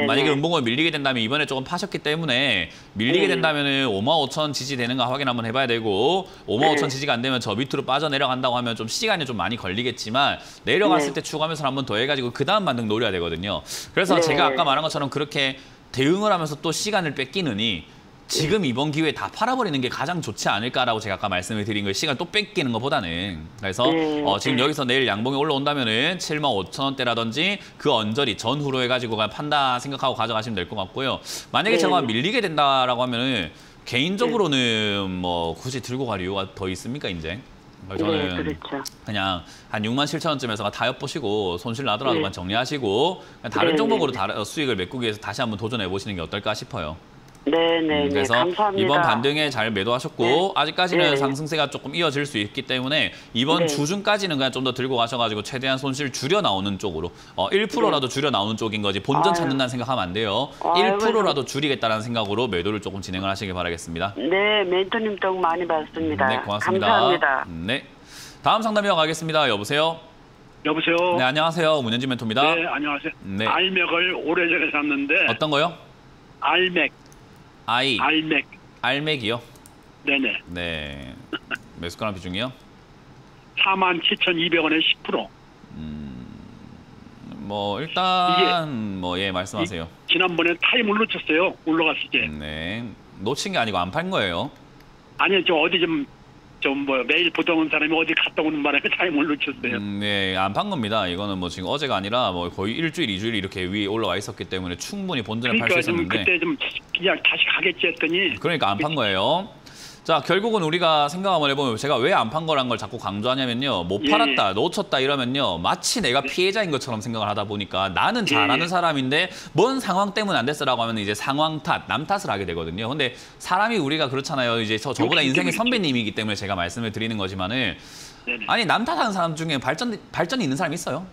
만약에 음봉으로 밀리게 된다면 이번에 조금 파셨기 때문에 밀리게 된다면은 5만 5천 원 지지되는가 확인 한번 해봐야 되고 5만 5천 지지가 안 되면 저 밑으로 빠져내려간다고 하면 좀 시간이 좀 많이 걸리겠지만 내려갔을 때 추가하면서 한번 더 해가지고 그 다음 반등 노려야 되거든요. 그래서 제가 아까 말한 것처럼 그렇게 대응을 하면서 또 시간을 뺏기느니 지금 이번 기회에 다 팔아버리는 게 가장 좋지 않을까라고 제가 아까 말씀을 드린 거예요. 시간 또 뺏기는 것보다는. 그래서 지금 여기서 내일 양봉이 올라온다면은 7만 5천 원대라든지 그 언저리 전후로 해가지고 그냥 판다 생각하고 가져가시면 될 것 같고요. 만약에 제가 밀리게 된다라고 하면은 개인적으로는 뭐 굳이 들고 갈 이유가 더 있습니까, 이제? 저는 그냥 한 6만 7천 원쯤에서 다 엿보시고 손실 나더라도 정리하시고 다른 종목으로 수익을 메꾸기 위해서 다시 한번 도전해 보시는 게 어떨까 싶어요. 그래서 감사합니다. 이번 반등에 잘 매도하셨고 아직까지는 상승세가 조금 이어질 수 있기 때문에 이번 주중까지는 그냥 좀 더 들고 가셔가지고 최대한 손실 줄여 나오는 쪽으로 1%라도 줄여 나오는 쪽인 거지 본전 찾는다는 생각하면 안 돼요. 1%라도 줄이겠다는 생각으로 매도를 조금 진행을 하시길 바라겠습니다. 네, 멘토님 덕 많이 받습니다. 네, 고맙습니다. 감사합니다. 네, 다음 상담 이어가겠습니다. 여보세요? 여보세요? 네, 안녕하세요. 문현진 멘토입니다. 네, 안녕하세요. 네. 알맥을 오래전에 샀는데. 어떤 거요? 알맥. 알맥이요? 네네. 네. 매수가랑 비중이요? 47,200원에 10%. 뭐 일단 예 말씀하세요. 지난번에 타임을 놓쳤어요. 올라갔을 때. 네. 놓친 게 아니고 안 판 거예요. 아니요, 저 어디 좀 매일 보던 사람이 어디 갔다 오는 바람에 타임을 놓쳤어요. 네, 안 판 겁니다. 이거는 뭐 지금 어제가 아니라 뭐 거의 일주일, 2주일 이렇게 위에 올라와 있었기 때문에 충분히 본전에 팔 수 있었는데. 그때 좀 그냥 다시 가겠지 했더니. 그러니까 안 판 거예요. 자, 결국은 우리가 생각 한번 해보면 제가 왜 안 판 거란 걸 자꾸 강조하냐면요. 못 팔았다, 놓쳤다 이러면요. 마치 내가 피해자인 것처럼 생각을 하다 보니까 나는 잘하는 사람인데 뭔 상황 때문에 안 됐어라고 하면 이제 상황 탓, 남 탓을 하게 되거든요. 근데 사람이 우리가 그렇잖아요. 이제 저보다 인생의 선배님이기 때문에 제가 말씀을 드리는 거지만은 아니 남 탓하는 사람 중에 발전이 있는 사람이 있어요.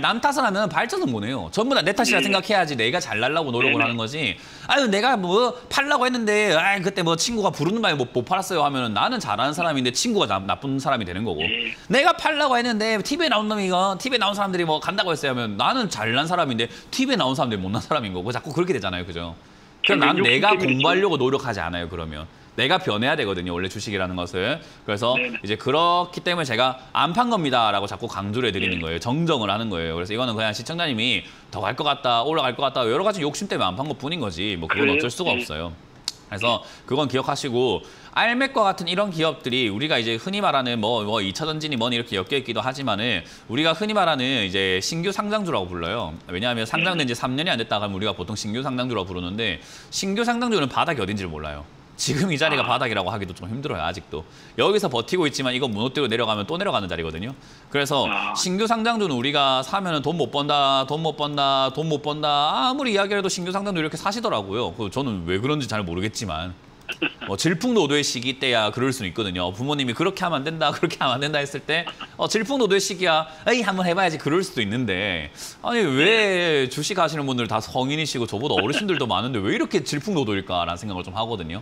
남 탓을 하면 발전은 못 해요. 전부 다 내 탓이라 생각해야지 내가 잘나려고 노력을 하는 거지. 아유 내가 뭐 팔라고 했는데 그때 뭐 친구가 부르는 바에 못 팔았어요 하면은 나는 잘하는 사람인데 친구가 나쁜 사람이 되는 거고. 내가 팔라고 했는데 TV에 나온 놈이 TV에 나온 사람들이 뭐 간다고 했어요 하면 나는 잘난 사람인데 TV에 나온 사람들이 못난 사람인 거고 자꾸 그렇게 되잖아요. 그죠? 그럼 난 내가 공부하려고 노력하지 않아요. 그러면. 내가 변해야 되거든요. 원래 주식이라는 것을. 그래서 이제 그렇기 때문에 제가 안 판 겁니다라고 자꾸 강조를 해드리는 거예요. 정정을 하는 거예요. 그래서 이거는 그냥 시청자님이 더 갈 것 같다, 올라갈 것 같다 여러 가지 욕심 때문에 안 판 것뿐인 거지. 뭐 그건 어쩔 수가 없어요. 그래서 그건 기억하시고 알맥과 같은 이런 기업들이 우리가 이제 흔히 말하는 뭐 2차 전진이 뭐니 이렇게 엮여 있기도 하지만은 우리가 흔히 말하는 이제 신규 상장주라고 불러요. 왜냐하면 상장된 지 3년이 안 됐다 하면 우리가 보통 신규 상장주라고 부르는데 신규 상장주는 바닥이 어딘지를 몰라요. 지금 이 자리가 바닥이라고 하기도 좀 힘들어요, 아직도. 여기서 버티고 있지만 이거 무너뜨리고 내려가면 또 내려가는 자리거든요. 그래서 신규 상장주는 우리가 사면은 돈 못 번다, 돈 못 번다, 돈 못 번다 아무리 이야기해도 신규 상장주 이렇게 사시더라고요. 저는 왜 그런지 잘 모르겠지만 질풍노도의 시기 때야 그럴 수는 있거든요. 부모님이 그렇게 하면 안 된다, 그렇게 하면 안 된다 했을 때 질풍노도의 시기야, 에이 한번 해봐야지 그럴 수도 있는데 아니 왜 주식 하시는 분들 다 성인이시고 저보다 어르신들도 많은데 왜 이렇게 질풍노도일까라는 생각을 좀 하거든요.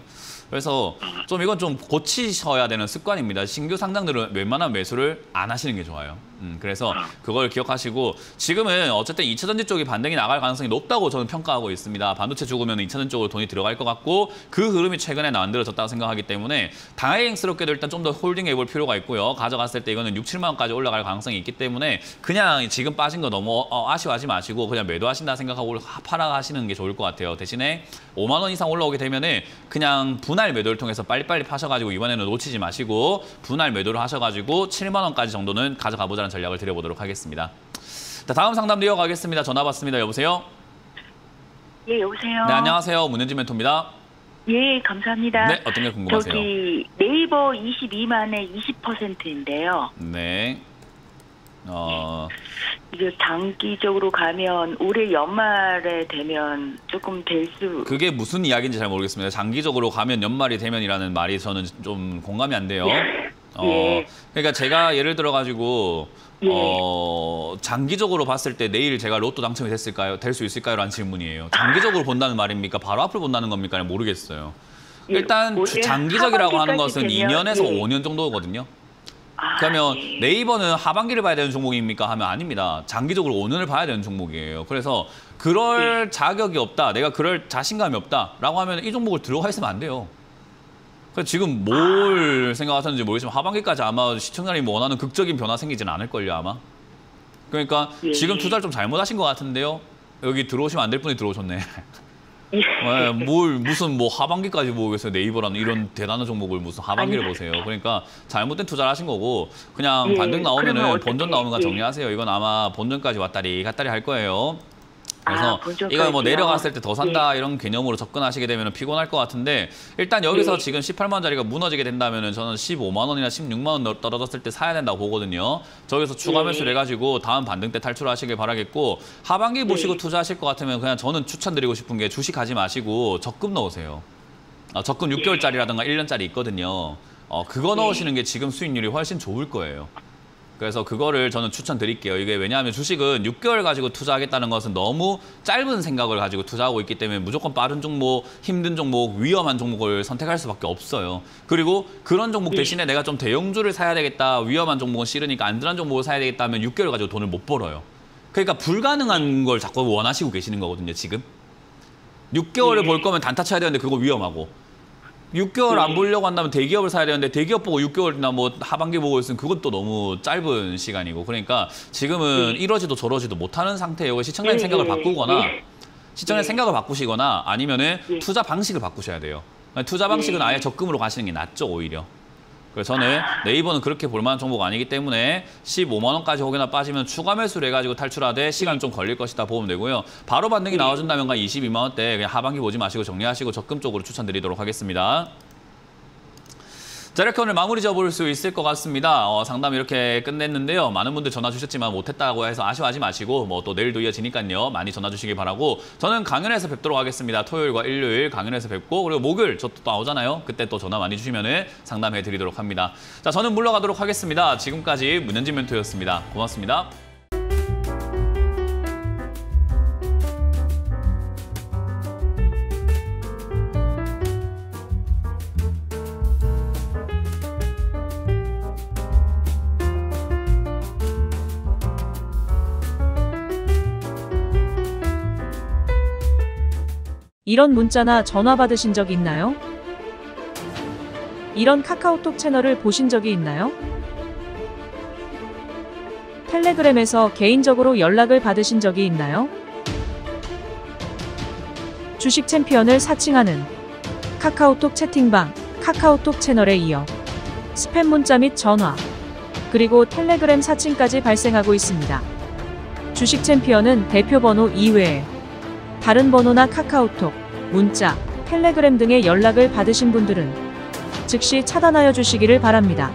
그래서 좀 이건 좀 고치셔야 되는 습관입니다. 신규 상장들은 웬만한 매수를 안 하시는 게 좋아요. 그래서 그걸 기억하시고 지금은 어쨌든 2차 전지 쪽이 반등이 나갈 가능성이 높다고 저는 평가하고 있습니다. 반도체 죽으면 2차 전지 쪽으로 돈이 들어갈 것 같고 그 흐름이 최근에 만들어졌다고 생각하기 때문에 다행스럽게도 일단 좀 더 홀딩해 볼 필요가 있고요. 가져갔을 때 이거는 6, 7만 원까지 올라갈 가능성이 있기 때문에 그냥 지금 빠진 거 너무 아쉬워하지 마시고 그냥 매도하신다 생각하고 팔아가시는 게 좋을 것 같아요. 대신에 5만 원 이상 올라오게 되면은 그냥 분할 매도를 통해서 빨리빨리 파셔가지고 이번에는 놓치지 마시고 분할 매도를 하셔가지고 7만 원까지 정도는 가져가 보자는 전략을 드려보도록 하겠습니다. 자, 다음 상담도 이어가겠습니다. 전화 받습니다. 여보세요? 예, 여보세요? 네, 안녕하세요. 문현진 멘토입니다. 예, 감사합니다. 네, 어떤 게 궁금하세요? 저기 네이버 22만에 20%인데요. 네. 이게 단기적으로 가면 올해 연말에 되면 조금 될 수... 그게 무슨 이야기인지 잘 모르겠습니다. 장기적으로 가면 연말이 되면이라는 말이 저는 좀 공감이 안 돼요. 예. 그러니까 제가 예를 들어가지고 예. 장기적으로 봤을 때 내일 제가 로또 당첨이 됐을까요? 될 수 있을까요? 라는 질문이에요. 장기적으로 본다는 말입니까? 바로 앞을 본다는 겁니까? 모르겠어요. 예, 일단 올해 장기적이라고 하는 하반기까지 것은 되면, 2년에서 예. 5년 정도거든요. 아, 그러면 예. 네이버는 하반기를 봐야 되는 종목입니까? 하면 아닙니다. 장기적으로 5년을 봐야 되는 종목이에요. 그래서 그럴 자격이 없다, 내가 그럴 자신감이 없다라고 하면 이 종목을 들어가 있으면 안 돼요. 그래서 지금 뭘 생각하셨는지 모르겠지만 하반기까지 아마 시청자님이 원하는 극적인 변화 생기지는 않을걸요, 아마. 그러니까 예. 지금 투자를 좀 잘못하신 것 같은데요. 여기 들어오시면 안 될 분이 들어오셨네. 예. 네, 무슨 하반기까지 보겠어요. 네이버라는 이런 대단한 종목을 무슨 하반기를 보세요. 그러니까 잘못된 투자를 하신 거고 그냥 예, 반등 그러면 나오면은 어떻게, 본전 나오는 거 예. 정리하세요. 이건 아마 본전까지 왔다리 갔다리 할 거예요. 그래서 본전까지요? 이거 뭐 내려갔을 때 더 산다 이런 개념으로 접근하시게 되면 피곤할 것 같은데 일단 여기서 지금 18만 원짜리가 무너지게 된다면 저는 15만 원이나 16만 원 떨어졌을 때 사야 된다고 보거든요. 저기서 추가 매수를 해가지고 다음 반등 때 탈출하시길 바라겠고 하반기 보시고 투자하실 것 같으면 그냥 저는 추천드리고 싶은 게 주식 하지 마시고 적금 넣으세요. 적금 6개월짜리라든가 1년짜리 있거든요. 그거 넣으시는 게 지금 수익률이 훨씬 좋을 거예요. 그래서 그거를 저는 추천드릴게요. 이게 왜냐하면 주식은 6개월 가지고 투자하겠다는 것은 너무 짧은 생각을 가지고 투자하고 있기 때문에 무조건 빠른 종목, 힘든 종목, 위험한 종목을 선택할 수밖에 없어요. 그리고 그런 종목 대신에 내가 좀 대형주를 사야 되겠다, 위험한 종목은 싫으니까 안전한 종목을 사야 되겠다 하면 6개월 가지고 돈을 못 벌어요. 그러니까 불가능한 걸 자꾸 원하시고 계시는 거거든요, 지금. 6개월을 벌 거면 단타 쳐야 되는데 그거 위험하고 6개월 안 보려고 한다면 대기업을 사야 되는데 대기업 보고 6개월이나 뭐 하반기 보고 있으면 그건 또 너무 짧은 시간이고 그러니까 지금은 이러지도 저러지도 못하는 상태예요. 시청자님 생각을 바꾸거나 시청자님 생각을 바꾸시거나 아니면은 투자 방식을 바꾸셔야 돼요. 투자 방식은 아예 적금으로 가시는 게 낫죠, 오히려. 그래서 저는 네이버는 그렇게 볼만한 종목 아니기 때문에 15만 원까지 혹여나 빠지면 추가 매수를 해가지고 탈출하되 시간 좀 걸릴 것이다 보면 되고요. 바로 반등이 나와준다면 22만 원대 그냥 하반기 보지 마시고 정리하시고 적금 쪽으로 추천드리도록 하겠습니다. 자, 이렇게 오늘 마무리 지어볼 수 있을 것 같습니다. 상담 이렇게 끝냈는데요. 많은 분들 전화 주셨지만 못했다고 해서 아쉬워하지 마시고 뭐 또 내일도 이어지니까요. 많이 전화 주시기 바라고 저는 강연에서 뵙도록 하겠습니다. 토요일과 일요일 강연에서 뵙고 그리고 목요일 저 또 나오잖아요. 그때 또 전화 많이 주시면 상담해 드리도록 합니다. 자, 저는 물러가도록 하겠습니다. 지금까지 문현진 멘토였습니다. 고맙습니다. 이런 문자나 전화 받으신 적 있나요? 이런 카카오톡 채널을 보신 적이 있나요? 텔레그램에서 개인적으로 연락을 받으신 적이 있나요? 주식 챔피언을 사칭하는 카카오톡 채팅방, 카카오톡 채널에 이어 스팸 문자 및 전화, 그리고 텔레그램 사칭까지 발생하고 있습니다. 주식 챔피언은 대표 번호 이외에 다른 번호나 카카오톡, 문자, 텔레그램 등의 연락을 받으신 분들은 즉시 차단하여 주시기를 바랍니다.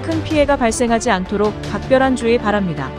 큰 피해가 발생하지 않도록 각별한 주의 바랍니다.